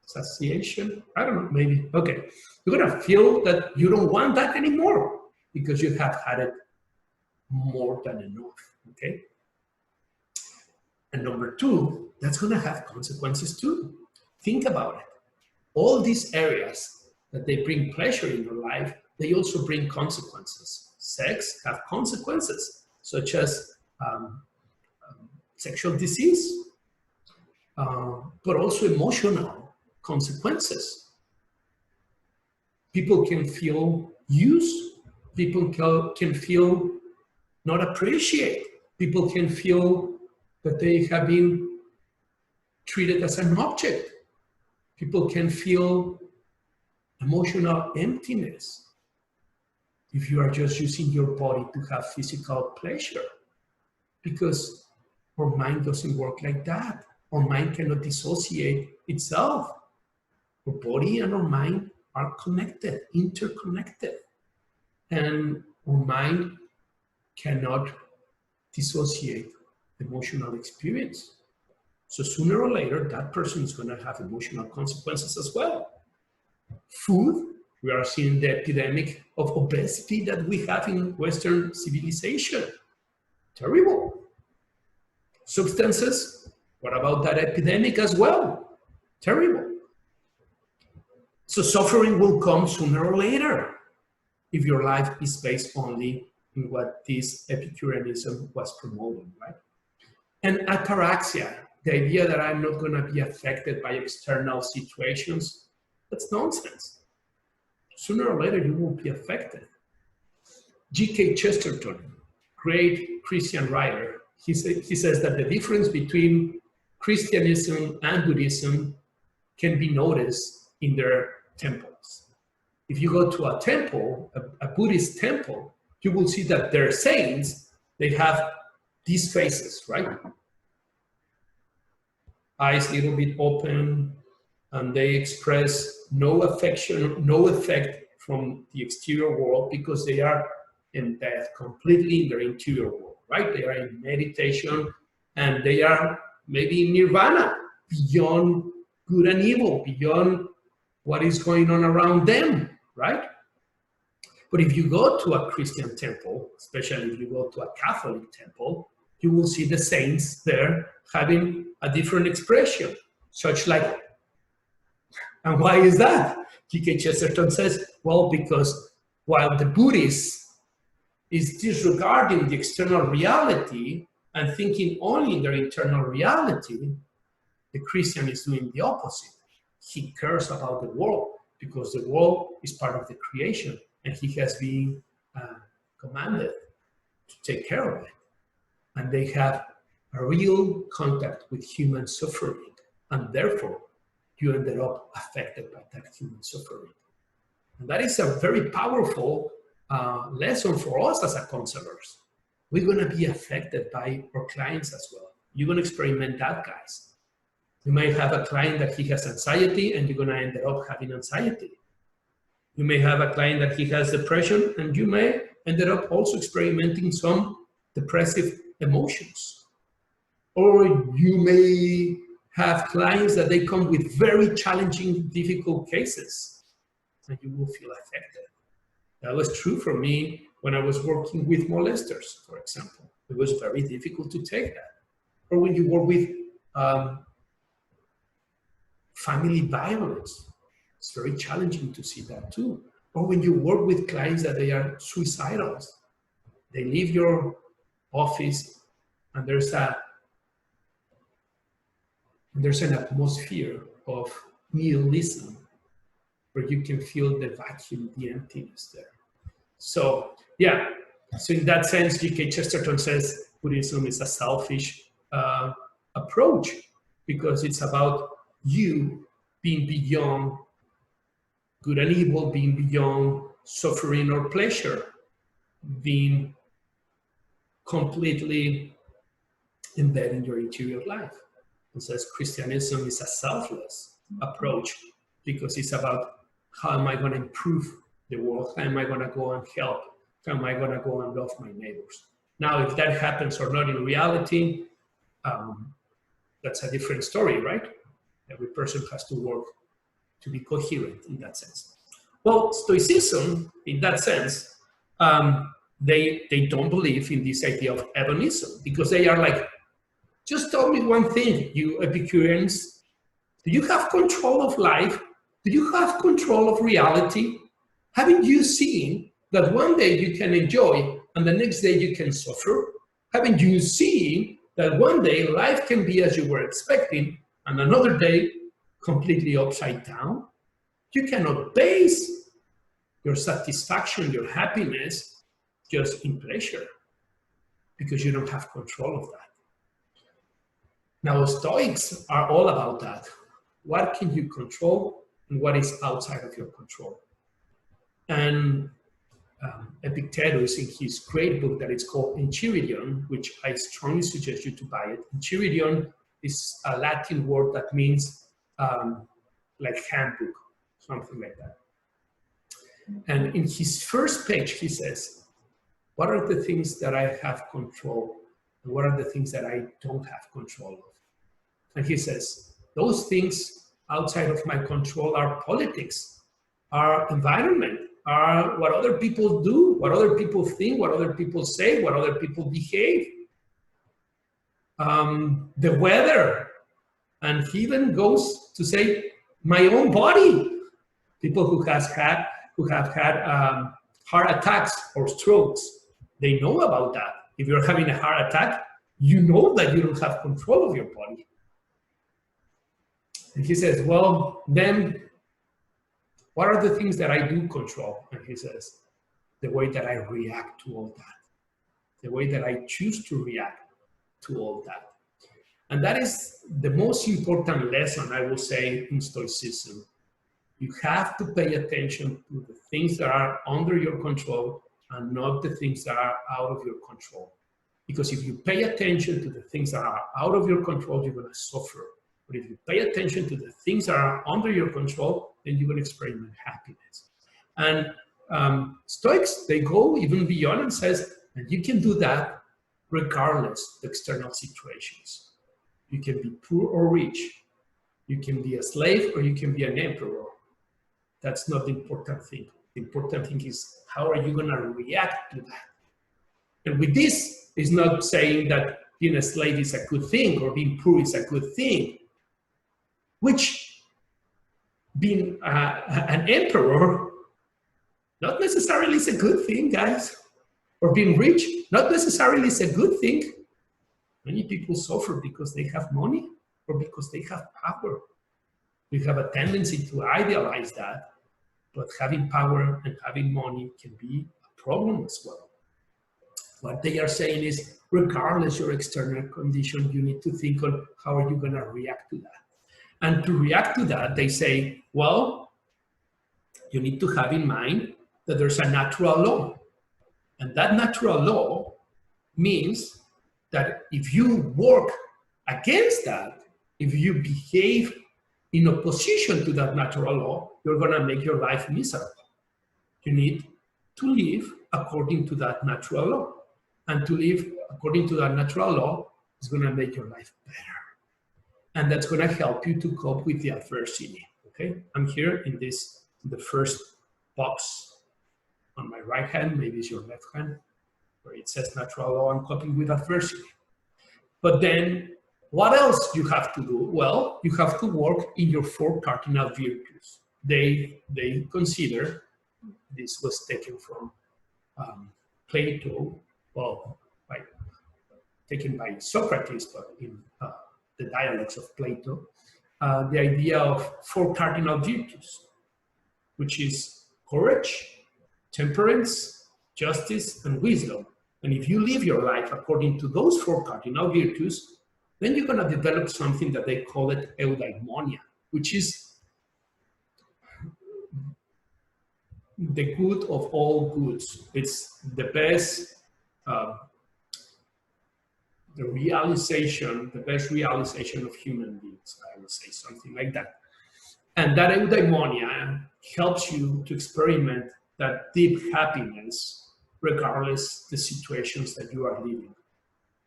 satiation, I don't know, maybe, okay. You're gonna feel that you don't want that anymore because you have had it more than enough, okay? And number 2, that's gonna have consequences too. Think about it. All these areas that they bring pleasure in your life, they also bring consequences. Sex have consequences, such as sexual disease, but also emotional consequences. People can feel used. People can feel not appreciated. People can feel that they have been treated as an object. People can feel emotional emptiness if you are just using your body to have physical pleasure, because our mind doesn't work like that. Our mind cannot dissociate itself. Our body and our mind are connected, interconnected, and our mind cannot dissociate emotional experience. So sooner or later, that person is going to have emotional consequences as well. Food, we are seeing the epidemic of obesity that we have in Western civilization. Terrible. Substances, what about that epidemic as well? Terrible. So suffering will come sooner or later if your life is based only in what this Epicureanism was promoting, right? And ataraxia, the idea that I'm not going to be affected by external situations, that's nonsense. Sooner or later, you will be affected. G.K. Chesterton, great Christian writer, he says that the difference between Christianism and Buddhism can be noticed in their temples. If you go to a temple, a Buddhist temple, you will see that their saints, they have these faces, right? Eyes a little bit open, and they express no affection, no effect from the exterior world because they are in death completely in their interior world, right? They are in meditation and they are maybe in nirvana, beyond good and evil, beyond what is going on around them, right? But if you go to a Christian temple, especially if you go to a Catholic temple, you will see the saints there having a different expression, such like, and why is that? G.K. Chesterton says, well, because while the Buddhist is disregarding the external reality and thinking only in their internal reality, the Christian is doing the opposite. He cares about the world because the world is part of the creation and he has been commanded to take care of it. And they have a real contact with human suffering, and therefore you ended up affected by that human suffering. And that is a very powerful lesson for us as a counselors. We're going to be affected by our clients as well. you're going to experiment that, guys. You may have a client that he has anxiety and you're going to end up having anxiety. You may have a client that he has depression and you may end up also experimenting some depressive emotions. Or you may have clients that they come with very challenging, difficult cases and you will feel affected. That was true for me when I was working with molesters, for example. It was very difficult to take that. Or when you work with family violence, it's very challenging to see that too. Or when you work with clients that they are suicidal, they leave your office and there's an atmosphere of nihilism where you can feel the vacuum, the emptiness there. So yeah, so in that sense, G.K. Chesterton says Buddhism is a selfish approach because it's about you being beyond good and evil, being beyond suffering or pleasure, being completely embedded in your interior life. It says Christianism is a selfless approach because it's about how am I going to improve the world? How am I going to go and help? How am I going to go and love my neighbors? Now, if that happens or not in reality, that's a different story, right? Every person has to work to be coherent in that sense. Well, Stoicism, in that sense, they don't believe in this idea of hedonism because they are like, just tell me one thing, you Epicureans. Do you have control of life? Do you have control of reality? Haven't you seen that one day you can enjoy and the next day you can suffer? Haven't you seen that one day life can be as you were expecting and another day completely upside down? You cannot base your satisfaction, your happiness, just in pleasure because you don't have control of that. Now, Stoics are all about that. What can you control and what is outside of your control? And Epictetus, in his great book that is called Enchiridion, which I strongly suggest you to buy it. Enchiridion is a Latin word that means like handbook, something like that. And in his first page, he says, what are the things that I have control and what are the things that I don't have control of? And he says, those things outside of my control are politics, are environment, are what other people do, what other people think, what other people say, what other people behave, the weather. And he even goes to say, my own body. People who have had heart attacks or strokes, they know about that. If you're having a heart attack, you know that you don't have control of your body. And he says, well, then what are the things that I do control? And he says, the way that I react to all that, the way that I choose to react to all that. And that is the most important lesson, I will say, in Stoicism. You have to pay attention to the things that are under your control and not the things that are out of your control. Because if you pay attention to the things that are out of your control, you're going to suffer. But if you pay attention to the things that are under your control, then you will experiment happiness. And Stoics, they go even beyond and says, and you can do that regardless of external situations. You can be poor or rich. You can be a slave or you can be an emperor. That's not the important thing. The important thing is how are you going to react to that? And with this, is not saying that being a slave is a good thing or being poor is a good thing, which being an emperor, not necessarily is a good thing, guys. Or being rich, not necessarily is a good thing. Many people suffer because they have money or because they have power. We have a tendency to idealize that, but having power and having money can be a problem as well. What they are saying is, regardless your external condition, you need to think on how are you going to react to that. And to react to that, they say, well, you need to have in mind that there's a natural law. And that natural law means that if you work Against that, if you behave in opposition to that natural law, you're going to make your life miserable. You need to live according to that natural law. And to live according to that natural law is going to make your life better. And that's going to help you to cope with the adversity. Okay? I'm here in the first box on my right hand, maybe it's your left hand, where it says natural law and coping with adversity. But then what else you have to do? Well, you have to work in your 4 cardinal virtues. They consider, this was taken from Plato, well, taken by Socrates, but in the dialogues of Plato, the idea of 4 cardinal virtues, which is courage, temperance, justice, and wisdom. And if you live your life according to those 4 cardinal virtues, then you're going to develop something that they call it eudaimonia, which is the good of all goods. It's the best, the best realization of human beings, I would say, something like that. And that eudaimonia helps you to experiment that deep happiness, regardless the situations that you are living.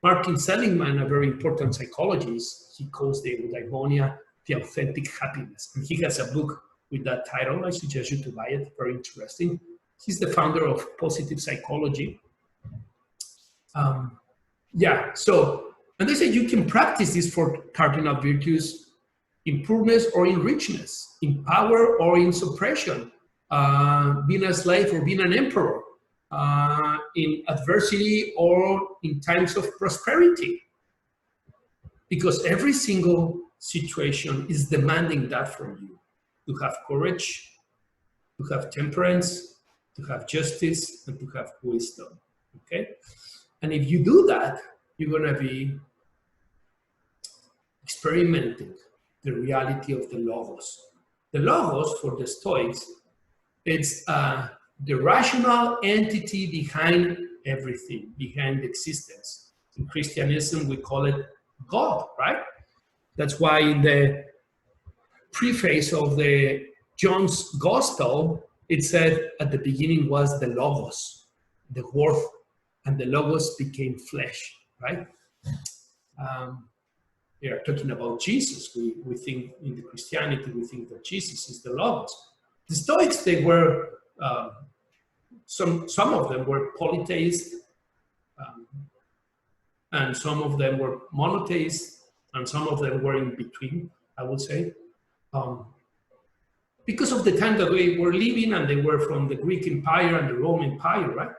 Martin Seligman, a very important psychologist, he calls the eudaimonia the authentic happiness. And he has a book with that title. I suggest you to buy it, very interesting. He's the founder of positive psychology. And they say you can practice these 4 cardinal virtues in poorness or in richness, in power or in suppression, being a slave or being an emperor, in adversity or in times of prosperity. Because every single situation is demanding that from you. To have courage, to have temperance, to have justice, and to have wisdom. Okay? And if you do that, you're going to be experimenting the reality of the logos. The logos, for the Stoics, it's the rational entity behind everything, behind existence. In Christianism, we call it God, right? That's why in the preface of the John's Gospel, it said at the beginning was the Logos, the Word, and the Logos became flesh, right? We are talking about Jesus. We think in the Christianity, we think that Jesus is the Logos. The Stoics, they were, some of them were polytheists, and some of them were monotheists, and some of them were in between, I would say. Because of the time that they were living, and they were from the Greek Empire and the Roman Empire, right?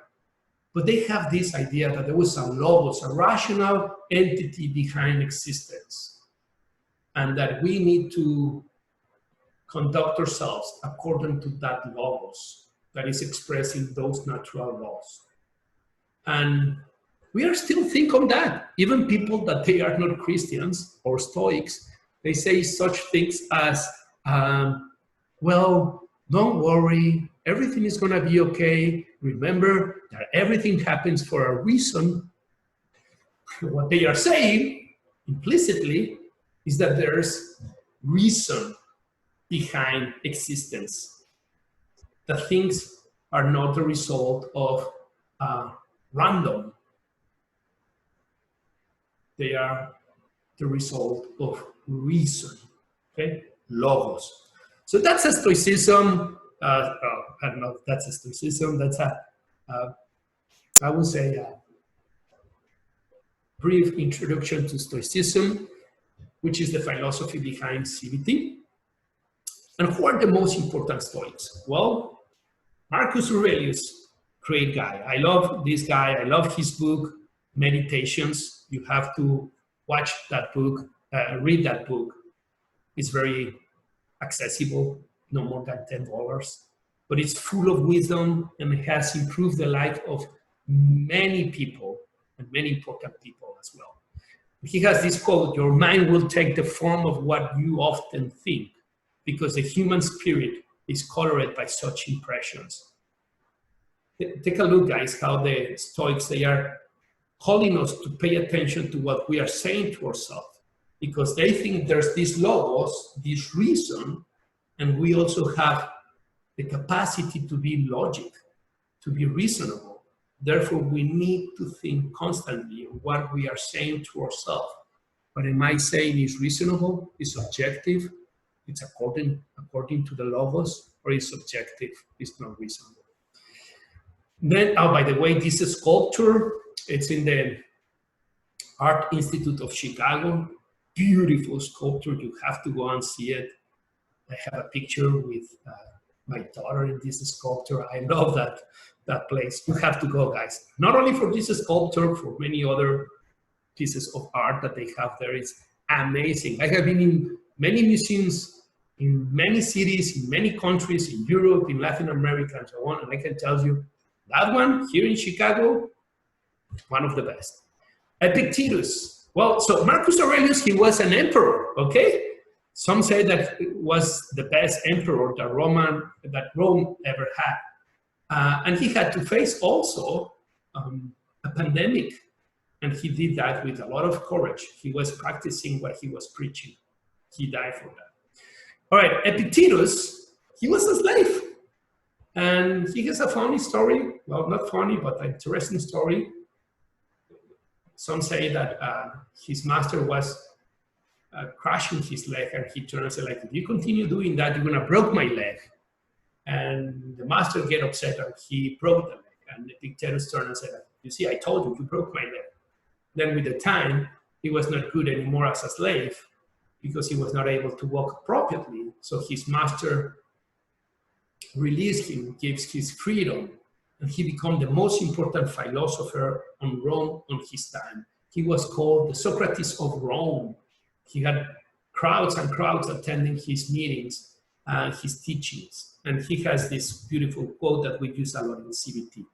But they have this idea that there was a logos, a rational entity behind existence, and that we need to conduct ourselves according to that logos that is expressed in those natural laws. And we are still think on that. Even people that they are not Christians or Stoics, they say such things as, well, don't worry, everything is going to be okay. Remember that everything happens for a reason. What they are saying implicitly is that there's reason behind existence. That things are not the result of random. They are the result of reason, okay? Logos. So that's a Stoicism. I don't know if that's a Stoicism. That's I would say, a brief introduction to Stoicism, which is the philosophy behind CBT. And who are the most important Stoics? Well, Marcus Aurelius, great guy. I love this guy. I love his book, Meditations. You have to watch that book, read that book. It's very accessible, no more than $10. But it's full of wisdom and it has improved the life of many people and many important people as well. He has this quote, your mind will take the form of what you often think, because the human spirit is colored by such impressions. Take a look, guys, how the Stoics, they are calling us to pay attention to what we are saying to ourselves. because they think there's this logos, this reason, and we also have the capacity to be logic, to be reasonable. Therefore, we need to think constantly on what we are saying to ourselves. What am I saying is reasonable, is objective, it's according to the logos, or is subjective, it's not reasonable. Then, oh, by the way, this sculpture, it's in the Art Institute of Chicago. Beautiful sculpture, you have to go and see it. I have a picture with my daughter in this sculpture. I love that place. You have to go, guys. Not only for this sculpture, for many other pieces of art that they have there. It's amazing. I have been in many museums, in many cities, in many countries, in Europe, in Latin America, and so on. And I can tell you, that one here in Chicago, one of the best. Epictetus. Well, so Marcus Aurelius, he was an emperor, okay? Some say that it was the best emperor that Rome ever had. And he had to face also a pandemic. And he did that with a lot of courage. He was practicing what he was preaching. He died for that. All right, Epictetus, he was a slave. And he has a funny story. Well, not funny, but an interesting story. Some say that his master was crushing his leg, and he turned and said, like, if you continue doing that, you're gonna break my leg. And the master get upset, and he broke the leg. And Epictetus turned and said, you see, I told you, you broke my leg. Then with the time, he was not good anymore as a slave because he was not able to walk appropriately. So his master released him, gives his freedom, and he became the most important philosopher on Rome on his time. He was called the Socrates of Rome. He had crowds and crowds attending his meetings and his teachings. And he has this beautiful quote that we use a lot in CBT.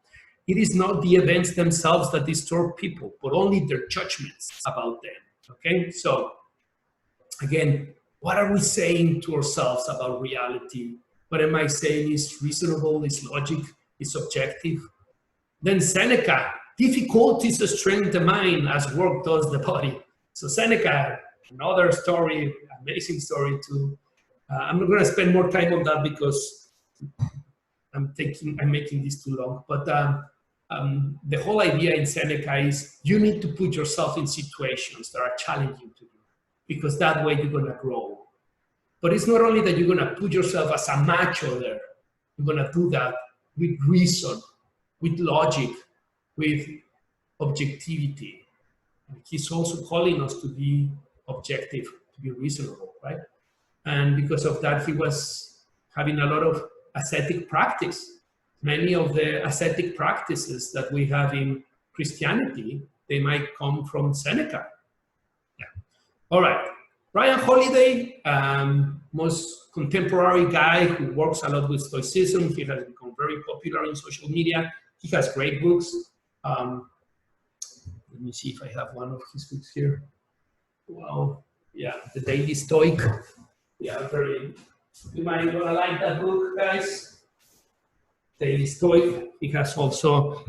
It is not the events themselves that disturb people, but only their judgments about them, okay? So, again, what are we saying to ourselves about reality? What am I saying is reasonable, is logic, is objective? Then Seneca, difficulties strengthen the mind as work does the body. So Seneca, another story, amazing story too. I'm not gonna spend more time on that because I'm making this too long, but the whole idea in Seneca is you need to put yourself in situations that are challenging to you, because that way you're gonna grow. But it's not only that you're gonna put yourself as a macho there, you're gonna do that with reason, with logic, with objectivity. And he's also calling us to be objective, to be reasonable, right? And because of that, he was having a lot of ascetic practice. Many of the ascetic practices that we have in Christianity, they might come from Seneca. Yeah. All right. Ryan Holiday, most contemporary guy who works a lot with Stoicism. He has become very popular in social media. He has great books. Let me see if I have one of his books here. Wow. Yeah, The Daily Stoic. Yeah, you might gonna like that book, guys. Daily Stoic. He has also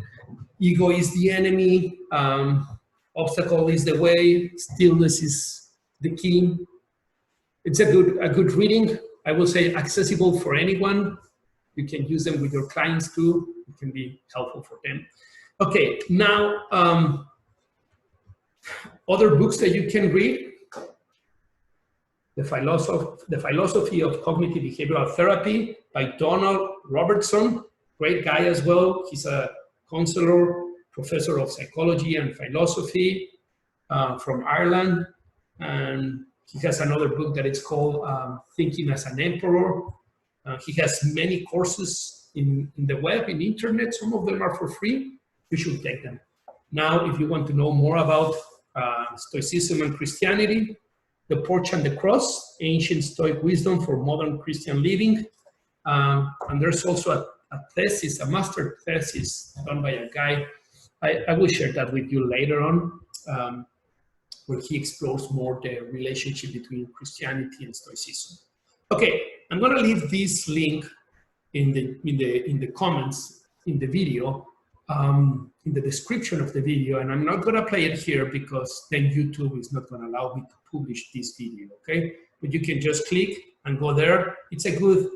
Ego is the Enemy, Obstacle is the Way, Stillness is the Key. It's a good reading. I will say accessible for anyone. You can use them with your clients too. It can be helpful for them. Okay, now other books that you can read. The Philosophy of Cognitive Behavioral Therapy by Donald Robertson. Great guy as well. He's a counselor, professor of psychology and philosophy from Ireland. And he has another book that is called Thinking as an Emperor. He has many courses in the web, in internet. Some of them are for free. You should take them. Now, if you want to know more about Stoicism and Christianity, The Porch and the Cross, Ancient Stoic Wisdom for Modern Christian Living. And there's also a thesis, a master thesis done by a guy. I will share that with you later on, where he explores more the relationship between Christianity and Stoicism. Okay, I'm gonna leave this link in the comments in the video, in the description of the video, and I'm not gonna play it here because then YouTube is not gonna allow me to publish this video, okay? But you can just click and go there. It's a good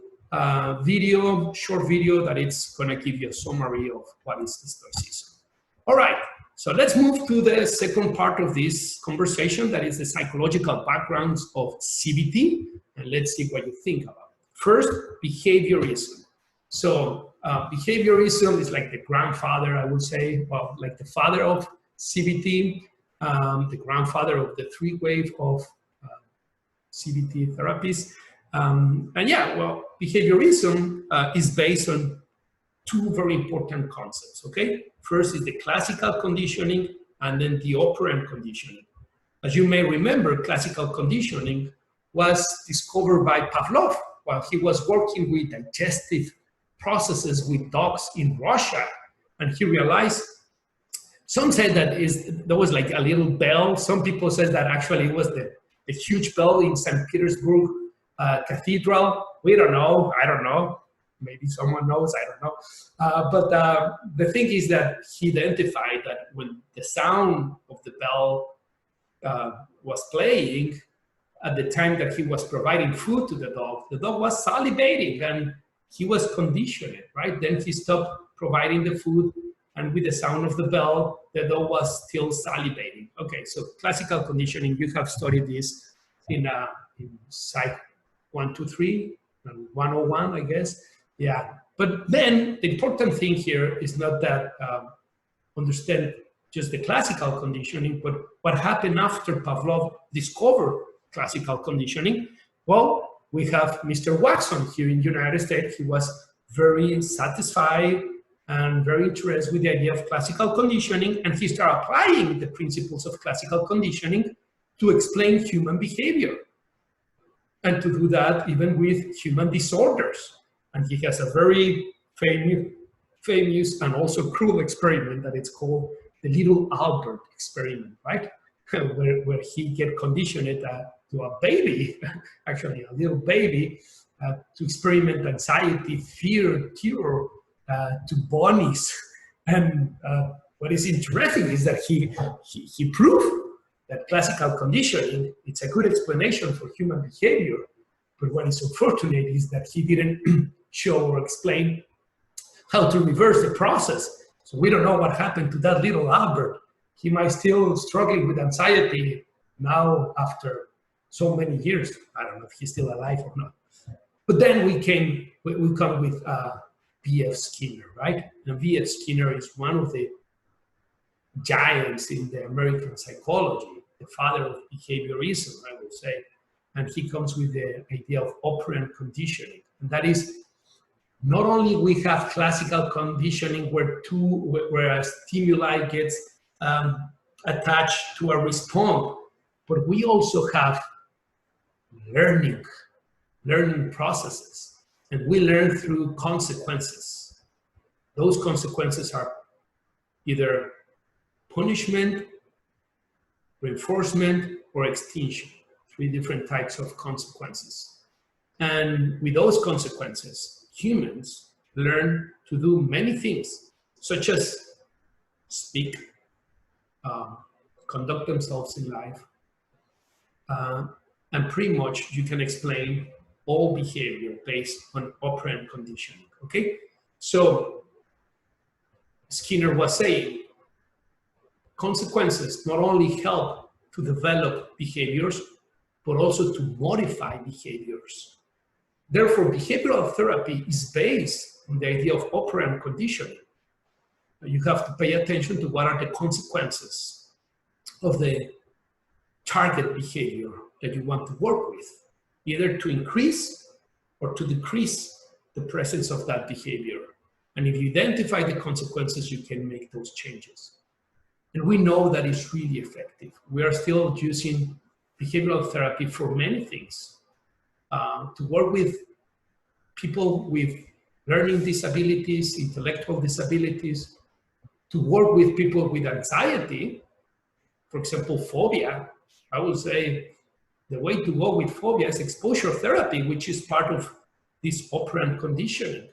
video, short video that it's gonna give you a summary of what is the Stoicism. All right, so let's move to the second part of this conversation, that is the psychological backgrounds of CBT, and let's see what you think about it. First, behaviorism. So behaviorism is like the grandfather, I would say, well, like the father of CBT, the grandfather of the three wave of CBT therapies. And yeah, well, behaviorism is based on two very important concepts, okay? First is the classical conditioning, and then the operant conditioning. As you may remember, classical conditioning was discovered by Pavlov while he was working with digestive processes with dogs in Russia. And he realized, some said that there was like a little bell. Some people said that actually it was the huge bell in St. Petersburg Cathedral. We don't know, I don't know. Maybe someone knows, I don't know. But the thing is that he identified that when the sound of the bell was playing, at the time that he was providing food to the dog was salivating and he was conditioned, right? Then he stopped providing the food, and with the sound of the bell, the dog was still salivating. Okay, so classical conditioning, you have studied this in Psych 123 and 101, I guess. Yeah, but then the important thing here is not that understand just the classical conditioning, but what happened after Pavlov discovered classical conditioning. Well, we have Mr. Watson here in the United States. He was very satisfied and very interested with the idea of classical conditioning, and he started applying the principles of classical conditioning to explain human behavior, and to do that even with human disorders. And he has a very famous and also cruel experiment that it's called the Little Albert experiment, right? where he get conditioned to a baby, actually a little baby, to experiment anxiety, fear, terror to bunnies. And what is interesting is that he proved that classical conditioning, it's a good explanation for human behavior. But what is unfortunate is that he didn't show or explain how to reverse the process. So we don't know what happened to that little Albert. He might still struggling with anxiety now after so many years. I don't know if he's still alive or not. But then we come with B.F. Skinner, right? And B.F. Skinner is one of the giants in the American psychology, the father of behaviorism, I would say. And he comes with the idea of operant conditioning. And that is, not only we have classical conditioning where a stimuli gets attached to a response, but we also have learning processes. And we learn through consequences. Those consequences are either punishment, reinforcement, or extinction. 3 different types of consequences. And with those consequences, humans learn to do many things, such as speak, conduct themselves in life, and pretty much you can explain all behavior based on operant conditioning, okay? So Skinner was saying, consequences not only help to develop behaviors, but also to modify behaviors. Therefore, behavioral therapy is based on the idea of operant conditioning. You have to pay attention to what are the consequences of the target behavior that you want to work with, either to increase or to decrease the presence of that behavior. And if you identify the consequences, you can make those changes. And we know that it's really effective. We are still using behavioral therapy for many things, to work with people with learning disabilities, intellectual disabilities, to work with people with anxiety, for example, phobia. I would say the way to go with phobia is exposure therapy, which is part of this operant conditioning.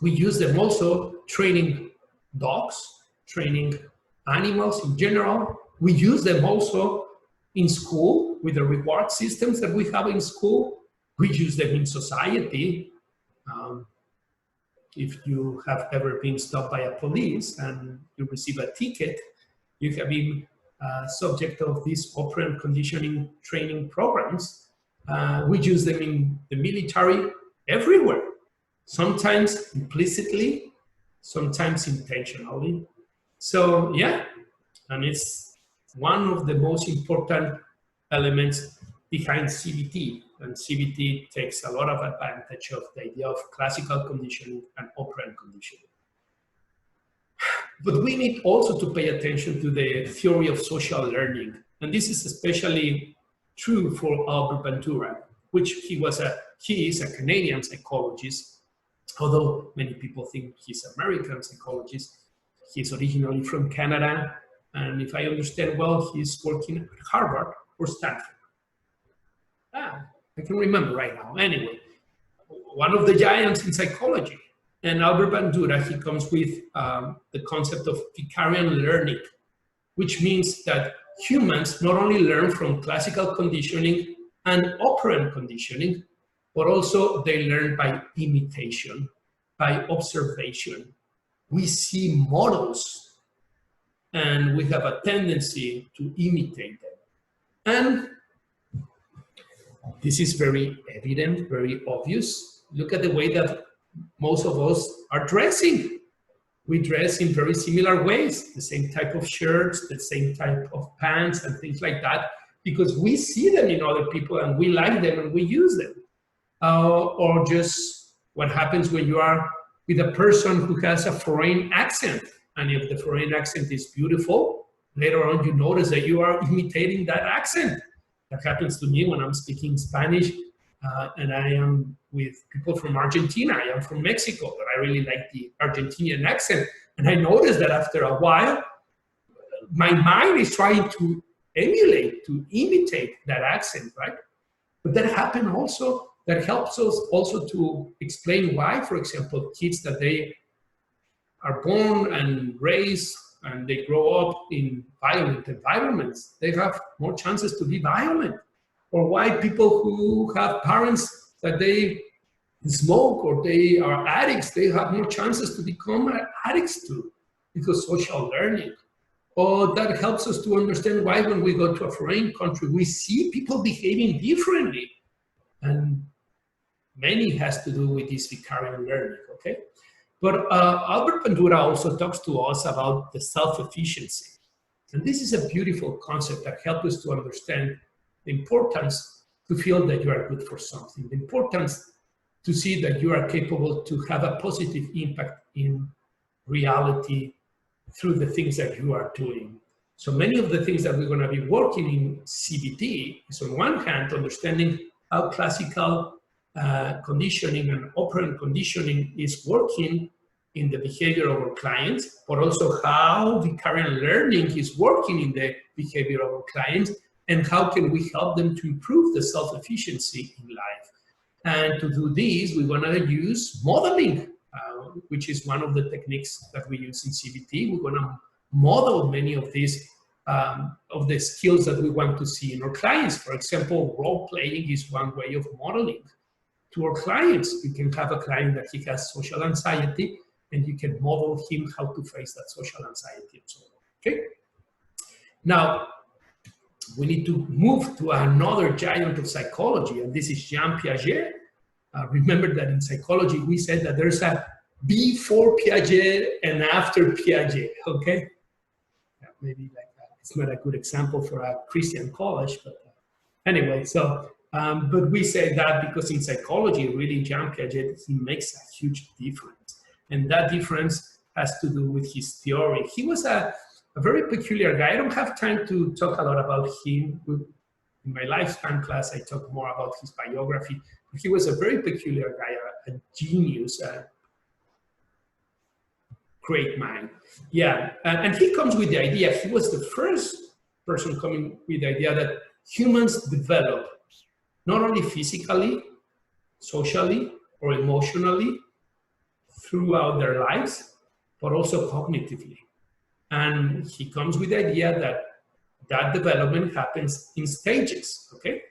We use them also training dogs, training animals in general. We use them also in school with the reward systems that we have in school. We use them in society. If you have ever been stopped by a police and you receive a ticket, you have been subject of these operant conditioning training programs. We use them in the military everywhere, sometimes implicitly, sometimes intentionally. So yeah, and it's one of the most important elements behind CBT. And CBT takes a lot of advantage of the idea of classical conditioning and operant conditioning. But we need also to pay attention to the theory of social learning. And this is especially true for Albert Bandura, which he is a Canadian psychologist, although many people think he's an American psychologist. He's originally from Canada, and if I understand well, he's working at Harvard or Stanford. I can remember right now. Anyway, one of the giants in psychology. And Albert Bandura, he comes with the concept of vicariant learning, which means that humans not only learn from classical conditioning and operant conditioning, but also they learn by imitation, by observation. We see models and we have a tendency to imitate them. And this is very evident, very obvious. Look at the way that most of us are dressing. We dress in very similar ways, the same type of shirts, the same type of pants and things like that, because we see them in other people and we like them and we use them. Or just what happens when you are with a person who has a foreign accent. And if the foreign accent is beautiful, later on you notice that you are imitating that accent. That happens to me when I'm speaking Spanish and I am with people from Argentina. I am from Mexico, but I really like the Argentinian accent. And I notice that after a while, my mind is trying to emulate, to imitate that accent, right? But that happens also, that helps us also to explain why, for example, kids that they are born and raised and they grow up in violent environments, they have more chances to be violent. Or why people who have parents that they smoke or they are addicts, they have more chances to become addicts too, because social learning. Or that helps us to understand why when we go to a foreign country, we see people behaving differently. And many has to do with this vicariant learning, okay? But Albert Bandura also talks to us about the self-efficiency. And this is a beautiful concept that helps us to understand the importance to feel that you are good for something, the importance to see that you are capable to have a positive impact in reality through the things that you are doing. So many of the things that we're going to be working in CBT is on one hand, understanding how classical conditioning and operant conditioning is working in the behavior of our clients, but also how vicariant learning is working in the behavior of our clients, and how can we help them to improve the self-efficiency in life. And to do this, we're going to use modeling, which is one of the techniques that we use in CBT. We're going to model many of these of the skills that we want to see in our clients. For example, role-playing is one way of modeling to our clients. You can have a client that he has social anxiety, and you can model him how to face that social anxiety and so on. Okay? Now, we need to move to another giant of psychology, and this is Jean Piaget. Remember that in psychology, we said that there's a before Piaget and after Piaget, okay? Yeah, maybe like that. It's not a good example for a Christian college, but anyway, so, but we say that because in psychology, really, Jean Piaget, he makes a huge difference. And that difference has to do with his theory. He was a very peculiar guy. I don't have time to talk a lot about him. In my lifespan class, I talk more about his biography. But he was a very peculiar guy, a genius, a great mind. Yeah, and he comes with the idea, he was the first person coming with the idea that humans develop not only physically, socially, or emotionally throughout their lives, but also cognitively. And he comes with the idea that that development happens in stages, okay?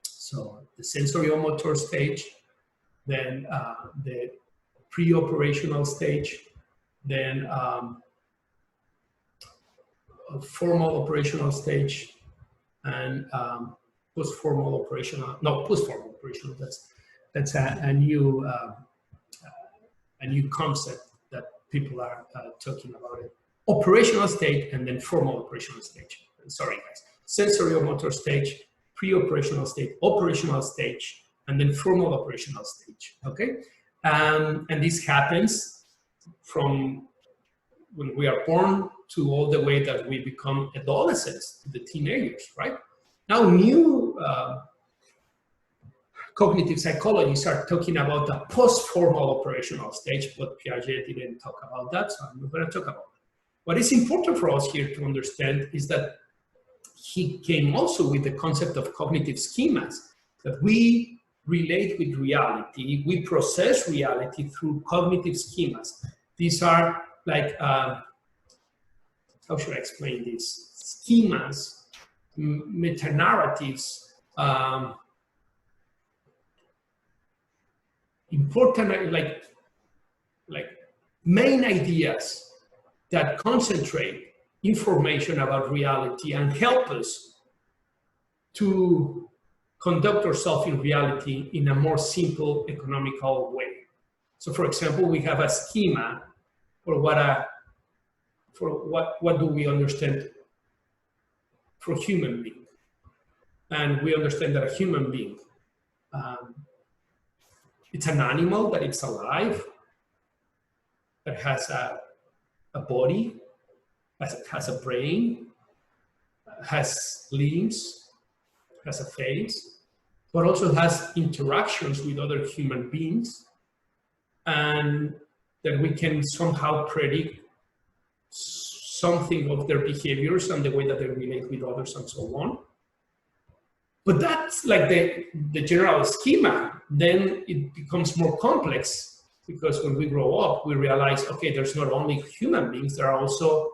So the sensoriomotor stage, then the pre-operational stage, then a formal operational stage, and post-formal operational, that's a new concept that people are talking about it. Operational state and then formal operational stage. Sorry guys, sensoriomotor stage, pre-operational state, operational stage, and then formal operational stage, okay? And this happens from when we are born to all the way that we become adolescents, the teenagers, right? Now, new cognitive psychologists are talking about the post-formal operational stage, but Piaget didn't talk about that, so I'm not going to talk about that. What is important for us here to understand is that he came also with the concept of cognitive schemas, that we relate with reality, we process reality through cognitive schemas. These are like, how should I explain this? Schemas, meta-narratives, important, like main ideas that concentrate information about reality and help us to conduct ourselves in reality in a more simple, economical way. So, for example, we have a schema for what do we understand for human being, and we understand that a human being, it's an animal that it's alive, that has a body, has a brain, has limbs, has a face, but also has interactions with other human beings, and that we can somehow predict something of their behaviors and the way that they relate with others and so on. But that's like the general schema. Then it becomes more complex, because when we grow up, we realize, okay, there's not only human beings, there are also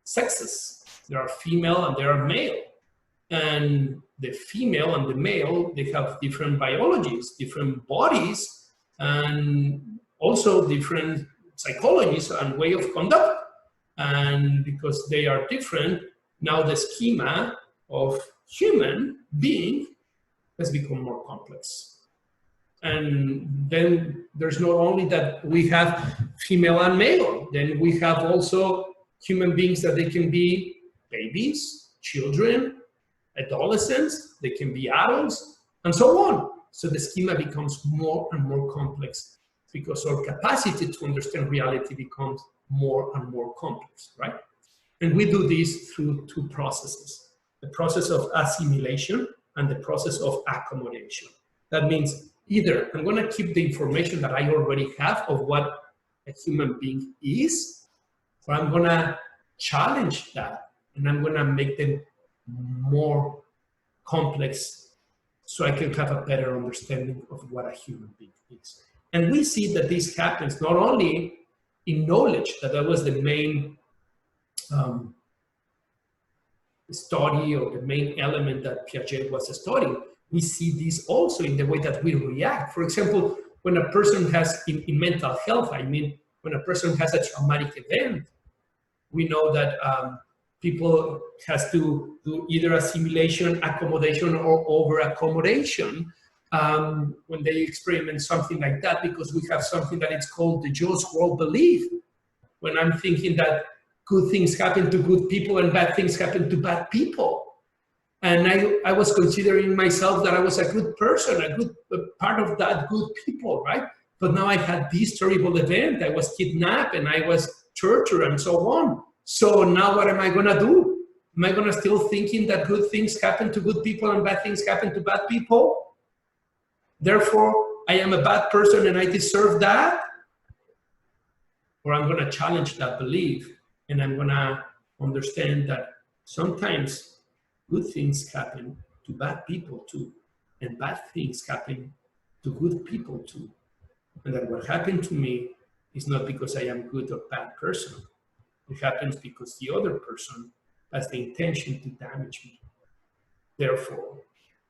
sexes. There are female and there are male. And the female and the male, they have different biologies, different bodies, and also different psychologies and way of conduct. And because they are different, now the schema of human being has become more complex. And then there's not only that we have female and male, then we have also human beings that they can be babies, children, adolescents, they can be adults, and so on. So the schema becomes more and more complex because our capacity to understand reality becomes more and more complex, right? And we do this through two processes: the process of assimilation and the process of accommodation. That means either I'm going to keep the information that I already have of what a human being is, or I'm going to challenge that and I'm going to make them more complex so I can have a better understanding of what a human being is. And we see that this happens not only in knowledge, that was the main study or the main element that Piaget was studying. We see this also in the way that we react. For example, when a person has, in mental health, I mean, when a person has a traumatic event, we know that people has to do either assimilation, accommodation, or over-accommodation when they experiment something like that, because we have something that is called the just world belief. When I'm thinking that good things happen to good people and bad things happen to bad people. And I was considering myself that I was a good person, a good part of that good people, right? But now I had this terrible event. I was kidnapped and I was tortured and so on. So now what am I going to do? Am I going to still thinking that good things happen to good people and bad things happen to bad people? Therefore, I am a bad person and I deserve that? Or I'm going to challenge that belief and I'm going to understand that sometimes good things happen to bad people too, and bad things happen to good people too. And that what happened to me is not because I am good or bad person. It happens because the other person has the intention to damage me. Therefore,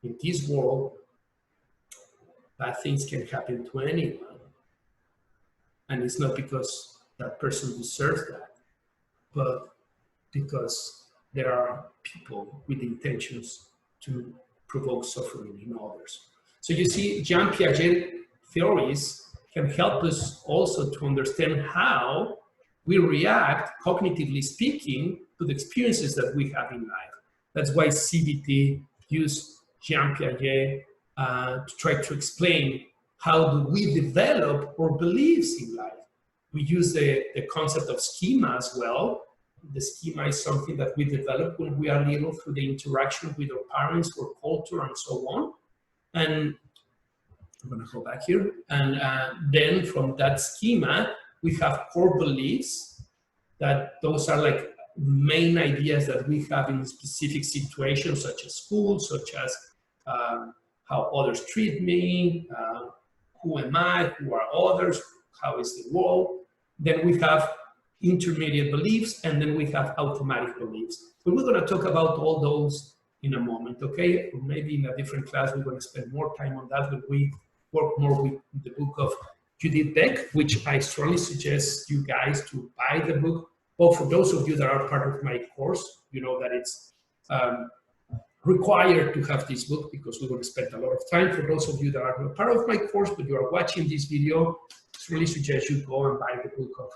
in this world, bad things can happen to anyone. And it's not because that person deserves that, but because there are people with intentions to provoke suffering in others. So you see, Jean Piaget theories can help us also to understand how we react, cognitively speaking, to the experiences that we have in life. That's why CBT used Jean Piaget to try to explain how do we develop our beliefs in life. We use the concept of schema as well. The schema is something that we develop when we are little through the interaction with our parents, our culture, and so on. And I'm going to go back here. And then from that schema, we have core beliefs, that those are like main ideas that we have in specific situations, such as school, such as how others treat me, who am I, who are others, how is the world. Then we have intermediate beliefs, and then we have automatic beliefs. But we're going to talk about all those in a moment, okay? Or maybe in a different class, we're going to spend more time on that when we work more with the book of Judith Beck, which I strongly suggest you guys to buy the book. Well, for those of you that are part of my course, you know that it's required to have this book because we're going to spend a lot of time. For those of you that are not part of my course, but you are watching this video, I really suggest you go and buy the book of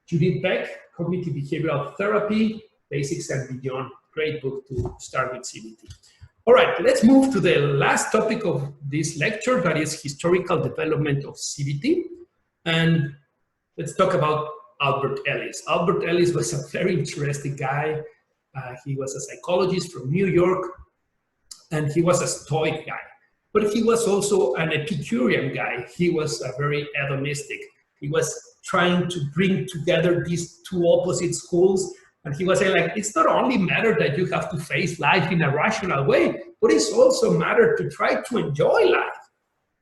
Judith Beck, Cognitive Behavioral Therapy, Basics and Beyond. Great book to start with CBT. All right, let's move to the last topic of this lecture, that is historical development of CBT. And let's talk about Albert Ellis. Albert Ellis was a very interesting guy. He was a psychologist from New York, and he was a Stoic guy. But he was also an Epicurean guy. He was a very hedonistic. He was trying to bring together these two opposite schools. And he was saying, like, it's not only matter that you have to face life in a rational way, but it's also matter to try to enjoy life,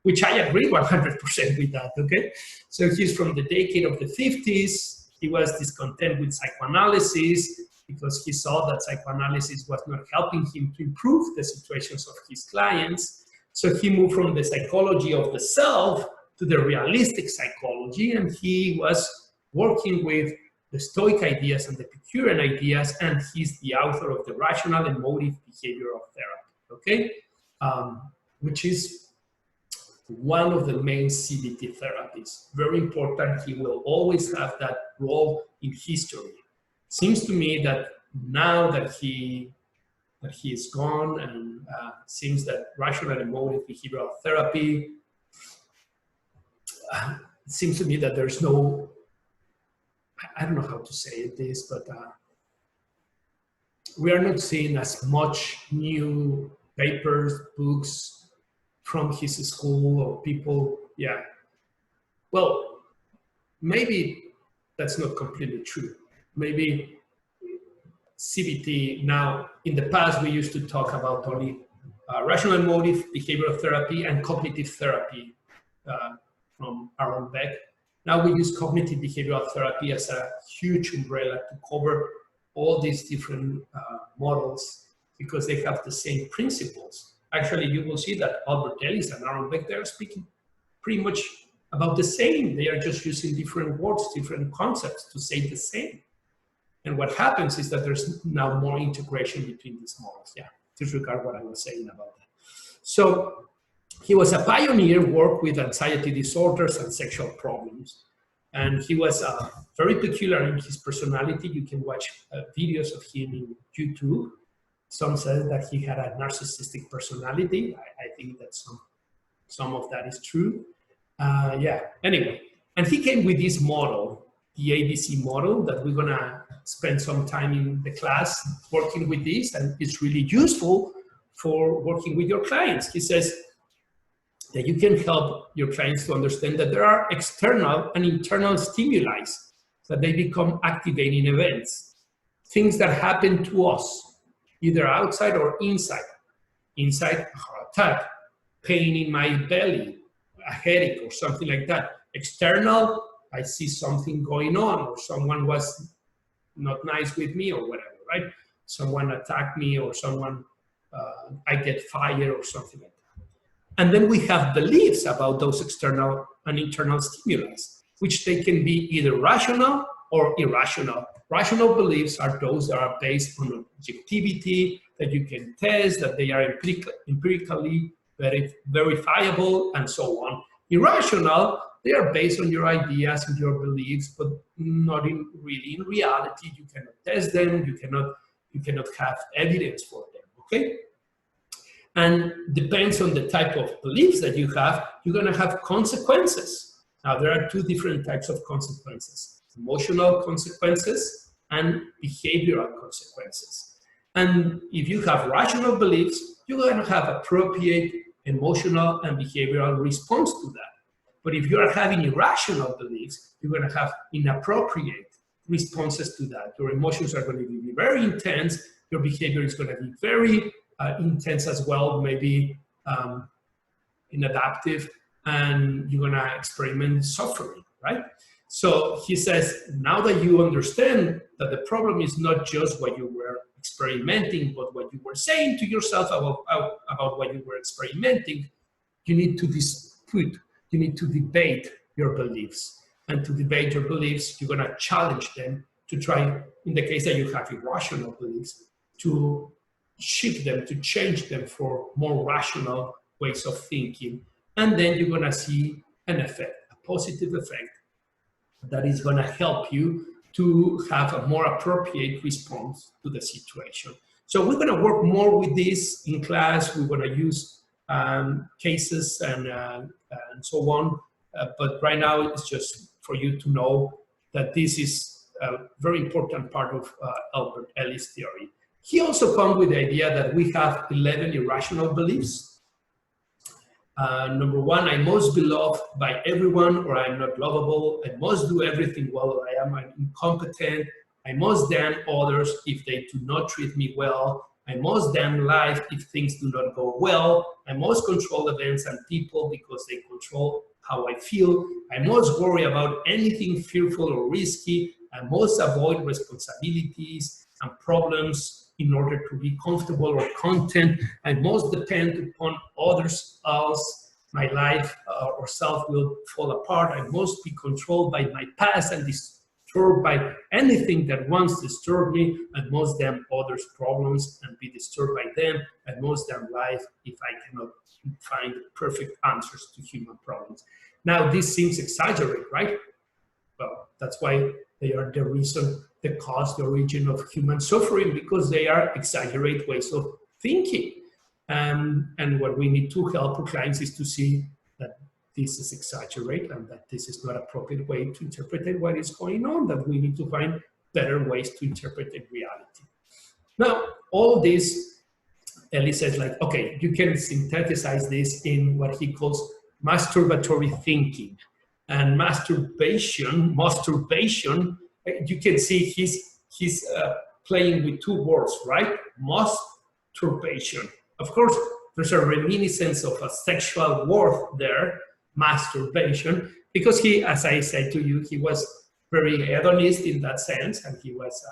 which I agree 100% with that, okay? So he's from the decade of the 50s. He was discontent with psychoanalysis because he saw that psychoanalysis was not helping him to improve the situations of his clients. So he moved from the psychology of the self to the realistic psychology, and he was working with the Stoic ideas and the Epicurean ideas, and he's the author of the Rational Emotive Behavioral Therapy, okay? Which is one of the main CBT therapies. Very important. He will always have that role in history. Seems to me that now that he is gone, and seems that Rational Emotive Behavioral Therapy, it seems to me that there's no, I don't know how to say this, but we are not seeing as much new papers, books from his school, or people, yeah. Well, maybe that's not completely true. Maybe CBT now, in the past, we used to talk about only rational emotive behavioral therapy and cognitive therapy from Aaron Beck. Now we use cognitive behavioral therapy as a huge umbrella to cover all these different models because they have the same principles. Actually, you will see that Albert Ellis and Aaron Beck, they are speaking pretty much about the same. They are just using different words, different concepts to say the same. And what happens is that there's now more integration between these models. Yeah, disregard what I was saying about that. So he was a pioneer, worked with anxiety disorders and sexual problems. And he was very peculiar in his personality. You can watch videos of him in YouTube. Some say that he had a narcissistic personality. I think that some of that is true. Yeah, anyway. And he came with this model, the ABC model, that we're gonna spend some time in the class working with this, and it's really useful for working with your clients. He says that you can help your clients to understand that there are external and internal stimuli, that they become activating events, things that happen to us, either outside or inside. Inside, a heart attack, pain in my belly, a headache or something like that. External, I see something going on, or someone was not nice with me or whatever, right? someone attacked me, or someone, I get fired or something like that. And then we have beliefs about those external and internal stimuli, which they can be either rational or irrational. Rational beliefs are those that are based on objectivity, that you can test, that they are empirically verifiable, and so on. Irrational, they are based on your ideas and your beliefs, but not really in reality. You cannot test them, you cannot have evidence for them, okay? And depends on the type of beliefs that you have, you're gonna have consequences. Now, there are two different types of consequences: emotional consequences and behavioral consequences. And if you have rational beliefs, you're gonna have appropriate emotional and behavioral response to that. But if you are having irrational beliefs, you're gonna have inappropriate responses to that. Your emotions are going to be very intense, your behavior is going to be very intense as well, maybe inadaptive, and you're going to experiment suffering, right? So he says, now that you understand that the problem is not just what you were experimenting, but what you were saying to yourself about what you were experimenting, you need to dispute, you need to debate your beliefs. And to debate your beliefs, you're going to challenge them to try, in the case that you have irrational beliefs, to shift them, to change them for more rational ways of thinking. And then you're going to see an effect, a positive effect, that is going to help you to have a more appropriate response to the situation. So we're going to work more with this in class. We're going to use cases and so on. But right now, it's just for you to know that this is a very important part of Albert Ellis' theory. He also comes with the idea that we have 11 irrational beliefs. Number one, I must be loved by everyone, or I'm not lovable. I must do everything well, or I am incompetent. I must damn others if they do not treat me well. I must damn life if things do not go well. I must control events and people because they control how I feel. I must worry about anything fearful or risky. I must avoid responsibilities and problems in order to be comfortable or content. I must depend upon others else. My life or self will fall apart. I must be controlled by my past and disturbed by anything that once disturbed me. I must damn others' problems and be disturbed by them. I must damn life if I cannot find perfect answers to human problems. Now, this seems exaggerated, right? Well, that's why they are the reason, the cause, the origin of human suffering, because they are exaggerated ways of thinking. And what we need to help our clients is to see that this is exaggerated and that this is not an appropriate way to interpret what is going on, that we need to find better ways to interpret reality. Now, all this, Ellis says, like, okay, you can synthesize this in what he calls masturbatory thinking. And masturbation, you can see he's playing with two words, right? Masturbation. Of course, there's a reminiscence of a sexual word there, masturbation, because he, as I said to you, he was very hedonist in that sense, and he was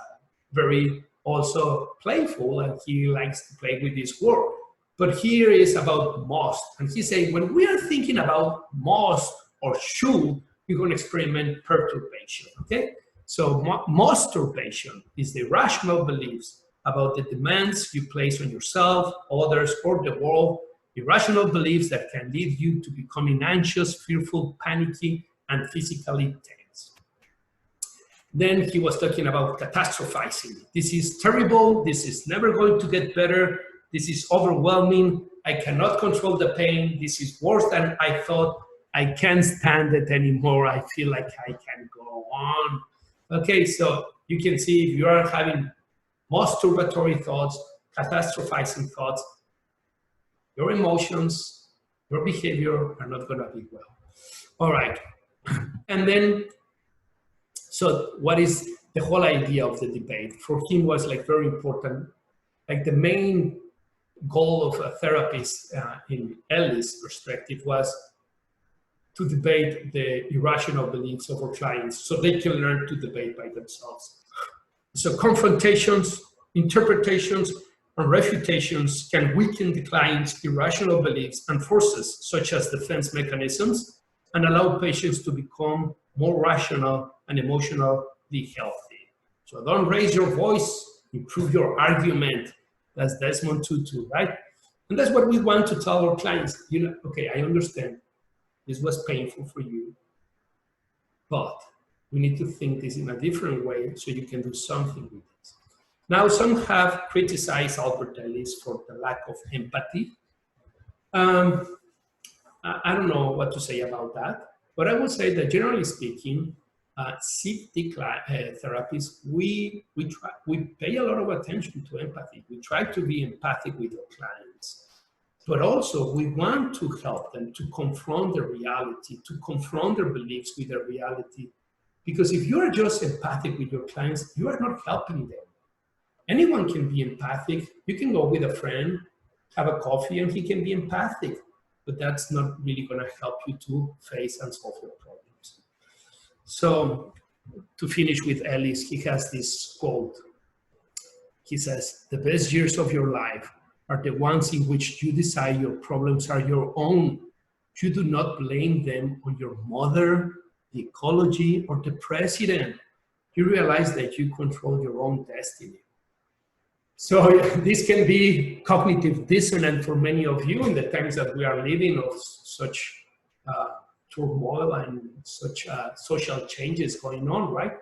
very also playful, and he likes to play with this word. But here is about must, and he's saying when we are thinking about must or should, we're going to experiment perturbation, okay? So masturbation is the rational beliefs about the demands you place on yourself, others, or the world, irrational beliefs that can lead you to becoming anxious, fearful, panicky, and physically tense. Then he was talking about catastrophizing. This is terrible, this is never going to get better, this is overwhelming, I cannot control the pain, this is worse than I thought, I can't stand it anymore, I feel like I can go on. Okay, so you can see if you are having masturbatory thoughts, catastrophizing thoughts, your emotions, your behavior are not gonna be well. All right, and then, so what is the whole idea of the debate? For him was like very important, like the main goal of a therapist in Ellis' perspective was to debate the irrational beliefs of our clients so they can learn to debate by themselves. So confrontations Interpretations and refutations can weaken the client's irrational beliefs and forces, such as defense mechanisms, and allow patients to become more rational and emotionally healthy. So don't raise your voice, improve your argument. That's Desmond Tutu, right? And that's what we want to tell our clients. You know, okay, I understand this was painful for you, but we need to think this in a different way so you can do something with this. Now, some have criticized Albert Ellis for the lack of empathy. I don't know what to say about that, but I would say that generally speaking, CBT therapists, we pay a lot of attention to empathy. We try to be empathic with our clients, but also we want to help them to confront the reality, to confront their beliefs with the reality. Because if you are just empathic with your clients, you are not helping them. Anyone can be empathic. You can go with a friend, have a coffee, and he can be empathic, but that's not really going to help you to face and solve your problems. So to finish with Ellis, he has this quote. He says, "The best years of your life are the ones in which you decide your problems are your own. You do not blame them on your mother, the ecology, or the president. You realize that you control your own destiny." So this can be cognitive dissonant for many of you in the times that we are living of such turmoil and such social changes going on, right?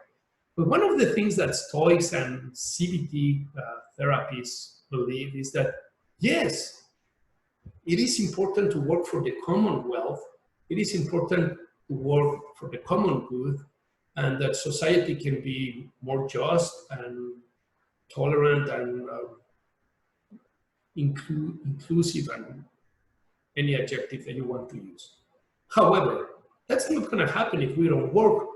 But one of the things that Stoics and CBT therapists believe is that, yes, it is important to work for the commonwealth. It is important to work for the common good, and that society can be more just and tolerant and inclusive, and any adjective that you want to use. However, that's not going to happen if we don't work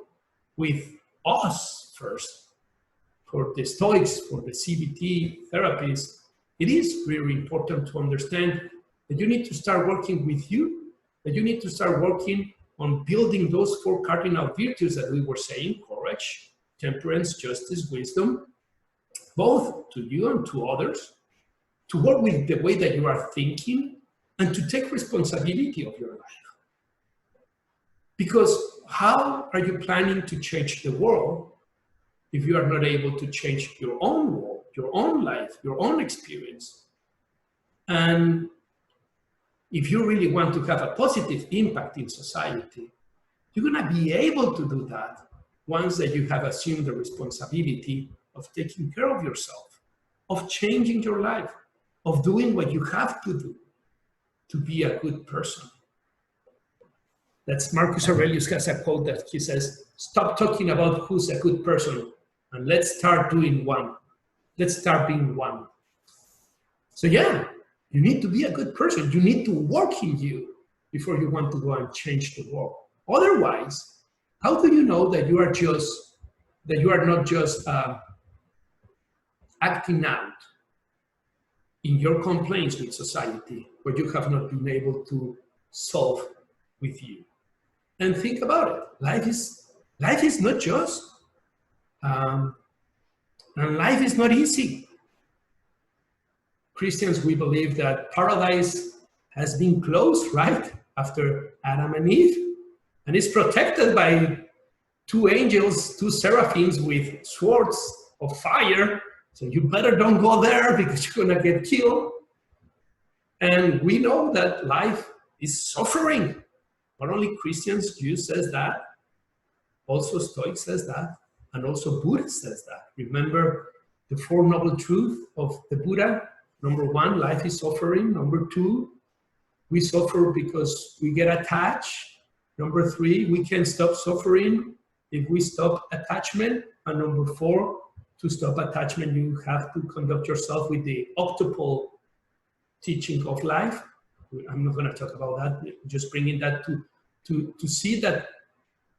with us first. For the Stoics, for the CBT therapists, it is very important to understand that you need to start working with you, that you need to start working on building those 4 cardinal virtues that we were saying: courage, temperance, justice, wisdom, both to you and to others, to work with the way that you are thinking, and to take responsibility of your life. Because how are you planning to change the world if you are not able to change your own world, your own life, your own experience? And if you really want to have a positive impact in society, you're going to be able to do that once that you have assumed the responsibility of taking care of yourself, of changing your life, of doing what you have to do to be a good person. That's Marcus Aurelius has a quote that he says, "Stop talking about who's a good person and let's start doing one. Let's start being one." So yeah, you need to be a good person. You need to work in you before you want to go and change the world. Otherwise, how do you know that you are not just acting out in your complaints with society, what you have not been able to solve with you? And think about it. Life is not just, and life is not easy. Christians, we believe that paradise has been closed, right? After Adam and Eve, and it's protected by 2 angels, 2 seraphims with swords of fire. So you better don't go there because you're gonna get killed. And we know that life is suffering. Not only Christians, Jews says that, also Stoics says that, and also Buddha says that. Remember the 4 noble truths of the Buddha? Number 1, life is suffering. Number 2, we suffer because we get attached. Number 3, we can stop suffering if we stop attachment. And number 4, to stop attachment, you have to conduct yourself with the octuple teaching of life. I'm not going to talk about that, just bringing that to see that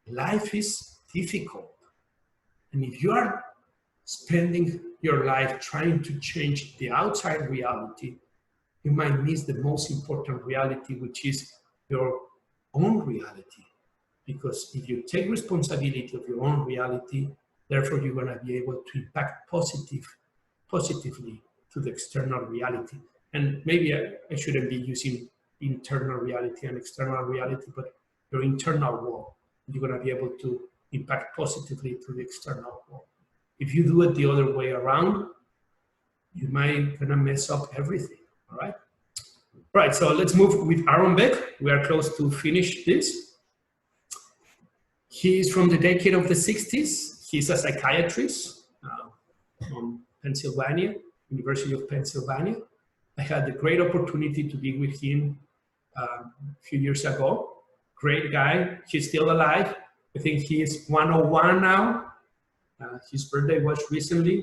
life is difficult. And if you are spending your life trying to change the outside reality, you might miss the most important reality, which is your own reality. Because if you take responsibility of your own reality, therefore you're going to be able to impact positive positively to the external reality. And maybe I shouldn't be using internal reality and external reality, but your internal world. You're going to be able to impact positively to the external world. If you do it the other way around, you might gonna mess up everything. All right. All right. So let's move with Aaron Beck. We are close to finish this. He's from the decade of the 60s. He's a psychiatrist from Pennsylvania, University of Pennsylvania. I had the great opportunity to be with him a few years ago. Great guy. He's still alive. I think he is 101 now. His birthday was recently.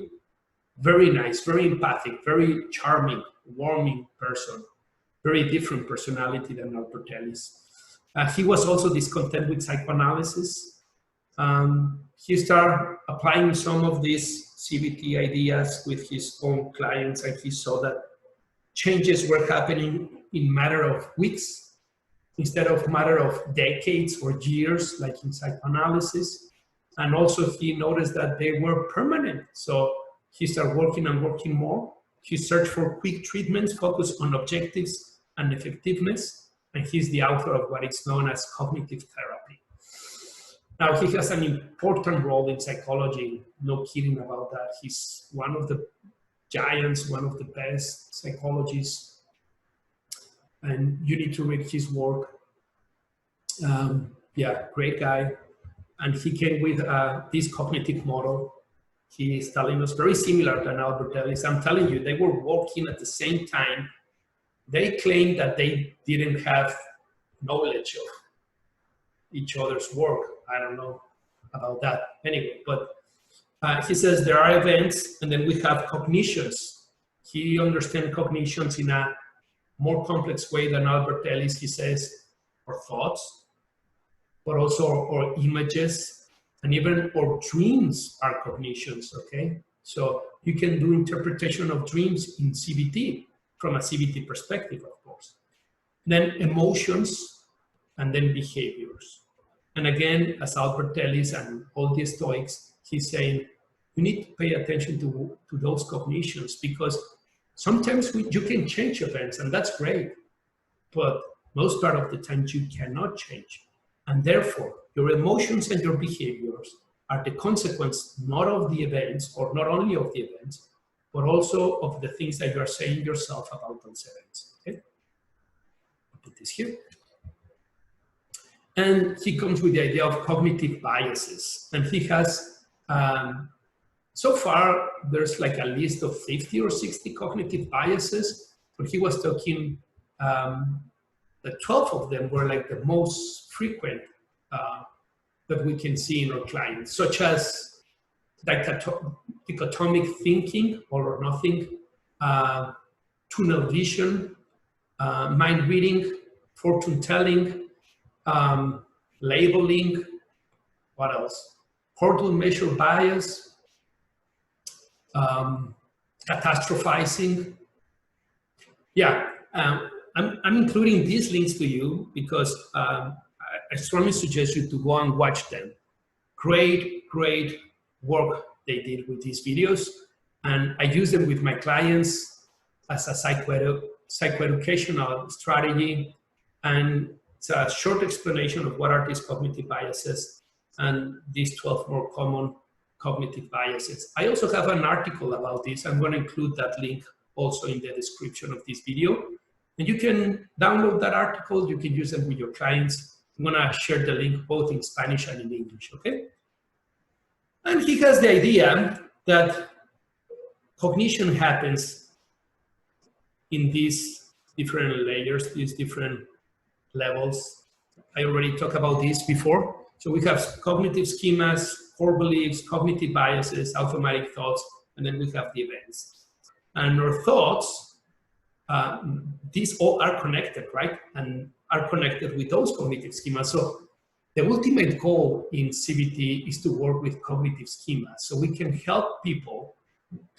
Very nice, very empathic, very charming, warming person. Very different personality than Albert Ellis. He was also discontent with psychoanalysis. He started applying some of these CBT ideas with his own clients, and he saw that changes were happening in matter of weeks instead of matter of decades or years, like in psychoanalysis. And also he noticed that they were permanent. So he started working and working more. He searched for quick treatments focused on objectives and effectiveness. And he's the author of what is known as cognitive therapy. Now, he has an important role in psychology, no kidding about that. He's one of the giants, one of the best psychologists, and you need to read his work. Yeah, great guy. And he came with this cognitive model. He is telling us very similar than Albert Ellis. I'm telling you, they were working at the same time. They claimed that they didn't have knowledge of each other's work. I don't know about that anyway, but he says there are events and then we have cognitions. He understands cognitions in a more complex way than Albert Ellis, he says, or thoughts, but also or images, and even our dreams are cognitions, okay? So you can do interpretation of dreams in CBT from a CBT perspective, of course. Then emotions, and then behaviors. And again, as Albert Ellis and all the Stoics, he's saying, you need to pay attention to those cognitions, because sometimes you can change events, and that's great, but most part of the time you cannot change. And therefore, your emotions and your behaviors are the consequence not of the events, or not only of the events, but also of the things that you are saying yourself about those events. Okay? I'll put this here. And he comes with the idea of cognitive biases. And he has, so far, there's like a list of 50 or 60 cognitive biases, but he was talking that 12 of them were like the most frequent that we can see in our clients, such as dichotomic thinking, all or nothing, tunnel vision, mind reading, fortune telling, labeling, what else? Hurdle measure bias, catastrophizing. Yeah, I'm including these links to you because I strongly suggest you to go and watch them. Great, great work they did with these videos. And I use them with my clients as a psychoeducational strategy. And it's a short explanation of what are these cognitive biases and these 12 more common cognitive biases. I also have an article about this. I'm going to include that link also in the description of this video. And you can download that article. You can use them with your clients. I'm going to share the link both in Spanish and in English, okay? And he has the idea that cognition happens in these different layers, these different levels. I already talked about this before. So we have cognitive schemas, core beliefs, cognitive biases, automatic thoughts, and then we have the events. And our thoughts, these all are connected, right? And are connected with those cognitive schemas. So the ultimate goal in CBT is to work with cognitive schemas. So we can help people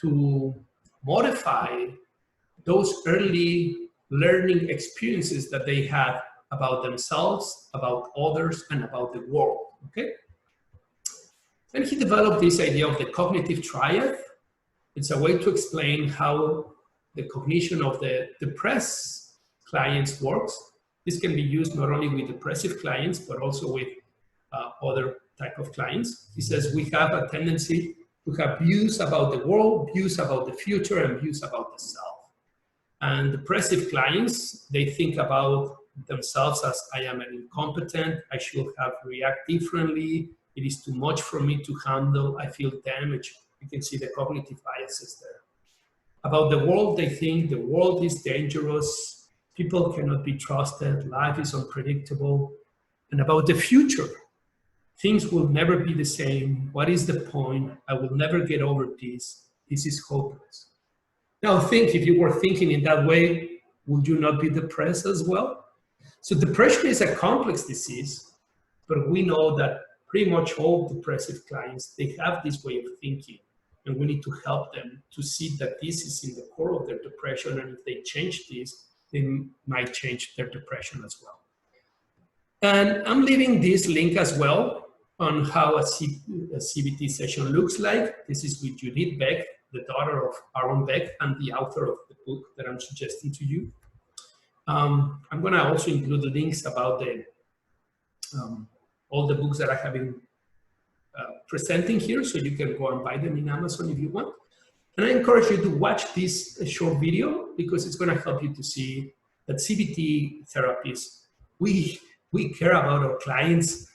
to modify those early learning experiences that they had about themselves, about others, and about the world, okay? And he developed this idea of the cognitive triad. It's a way to explain how the cognition of the depressed clients works. This can be used not only with depressive clients, but also with other type of clients. He says we have a tendency to have views about the world, views about the future, and views about the self. And depressive clients, they think about themselves as I am an incompetent, I should have react differently, it is too much for me to handle, I feel damaged. You can see the cognitive biases there. About the world, they think the world is dangerous, people cannot be trusted, life is unpredictable. And about the future, things will never be the same. What is the point? I will never get over this. This is hopeless. Now think, if you were thinking in that way, would you not be depressed as well? So depression is a complex disease, but we know that pretty much all depressive clients, they have this way of thinking, and we need to help them to see that this is in the core of their depression, and if they change this, they might change their depression as well. And I'm leaving this link as well on how a CBT session looks like. This is with Judith Beck, the daughter of Aaron Beck and the author of the book that I'm suggesting to you. I'm going to also include the links about the all the books that I have been presenting here, so you can go and buy them in Amazon if you want. And I encourage you to watch this short video because it's going to help you to see that CBT therapists, we care about our clients.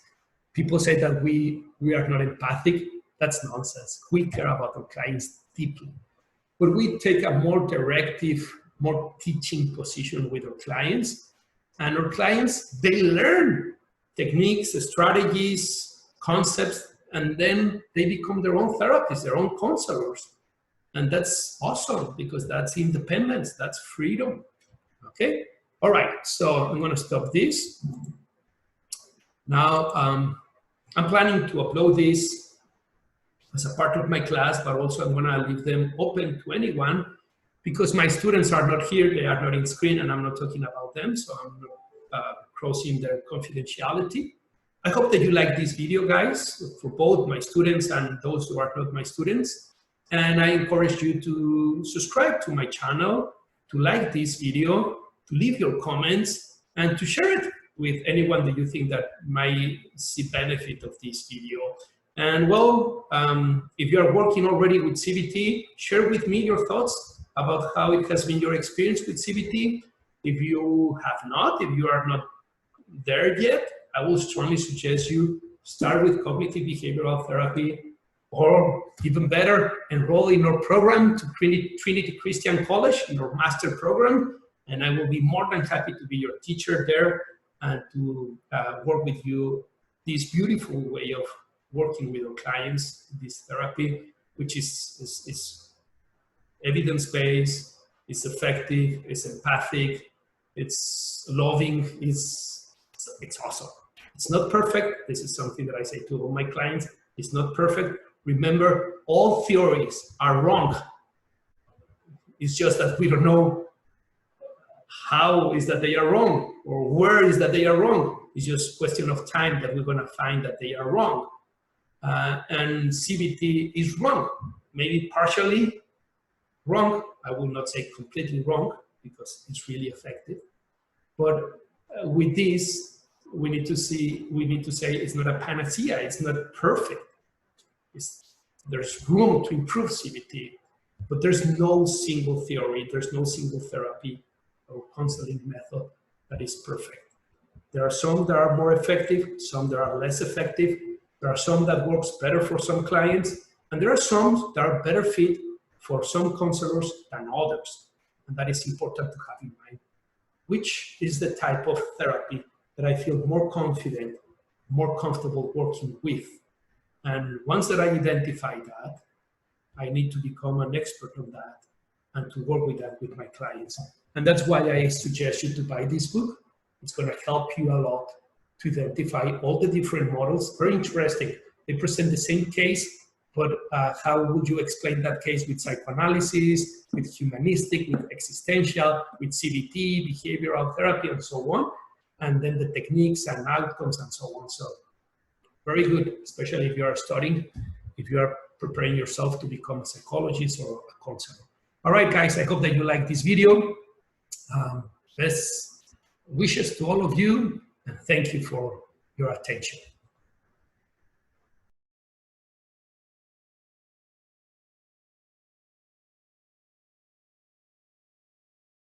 People say that we are not empathic. That's nonsense. We care about our clients deeply. But we take a more directive, more teaching position with our clients. And our clients, they learn techniques, strategies, concepts, and then they become their own therapists, their own counselors. And that's awesome because that's independence, that's freedom. Okay? All right, so I'm going to stop this. Now, I'm planning to upload this as a part of my class, but also I'm going to leave them open to anyone because my students are not here, they are not in screen, and I'm not talking about them, so I'm not crossing their confidentiality. I hope that you like this video, guys, for both my students and those who are not my students. And I encourage you to subscribe to my channel, to like this video, to leave your comments, and to share it with anyone that you think that might see benefit of this video. And well, if you are working already with CBT, share with me your thoughts about how it has been your experience with CBT. If you have not, if you are not there yet, I will strongly suggest you start with cognitive behavioral therapy, or even better, enroll in our program to Trinity Christian College, in our master program, and I will be more than happy to be your teacher there and to work with you this beautiful way of working with our clients, this therapy, which is evidence-based, it's effective, it's empathic, it's loving, it's awesome. It's not perfect. This is something that I say to all my clients. It's not perfect. Remember, all theories are wrong. It's just that we don't know how is that they are wrong or where is that they are wrong. It's just a question of time that we're going to find that they are wrong. And CBT is wrong, maybe partially wrong. I will not say completely wrong because it's really effective. But with this, we need to say it's not a panacea. It's not perfect. There's room to improve CBT, but there's no single theory, there's no single therapy or counseling method that is perfect. There are some that are more effective, some that are less effective. There are some that works better for some clients, and there are some that are better fit for some counselors than others. And that is important to have in mind. Which is the type of therapy that I feel more confident, more comfortable working with. And once that I identify that, I need to become an expert on that and to work with that with my clients. And that's why I suggest you to buy this book. It's going to help you a lot to identify all the different models. Very interesting. They present the same case, but how would you explain that case with psychoanalysis, with humanistic, with existential, with CBT, behavioral therapy, and so on, and then the techniques and outcomes and so on. So very good, especially if you are studying, if you are preparing yourself to become a psychologist or a counselor. All right, guys, I hope that you like this video. Best wishes to all of you, and thank you for your attention.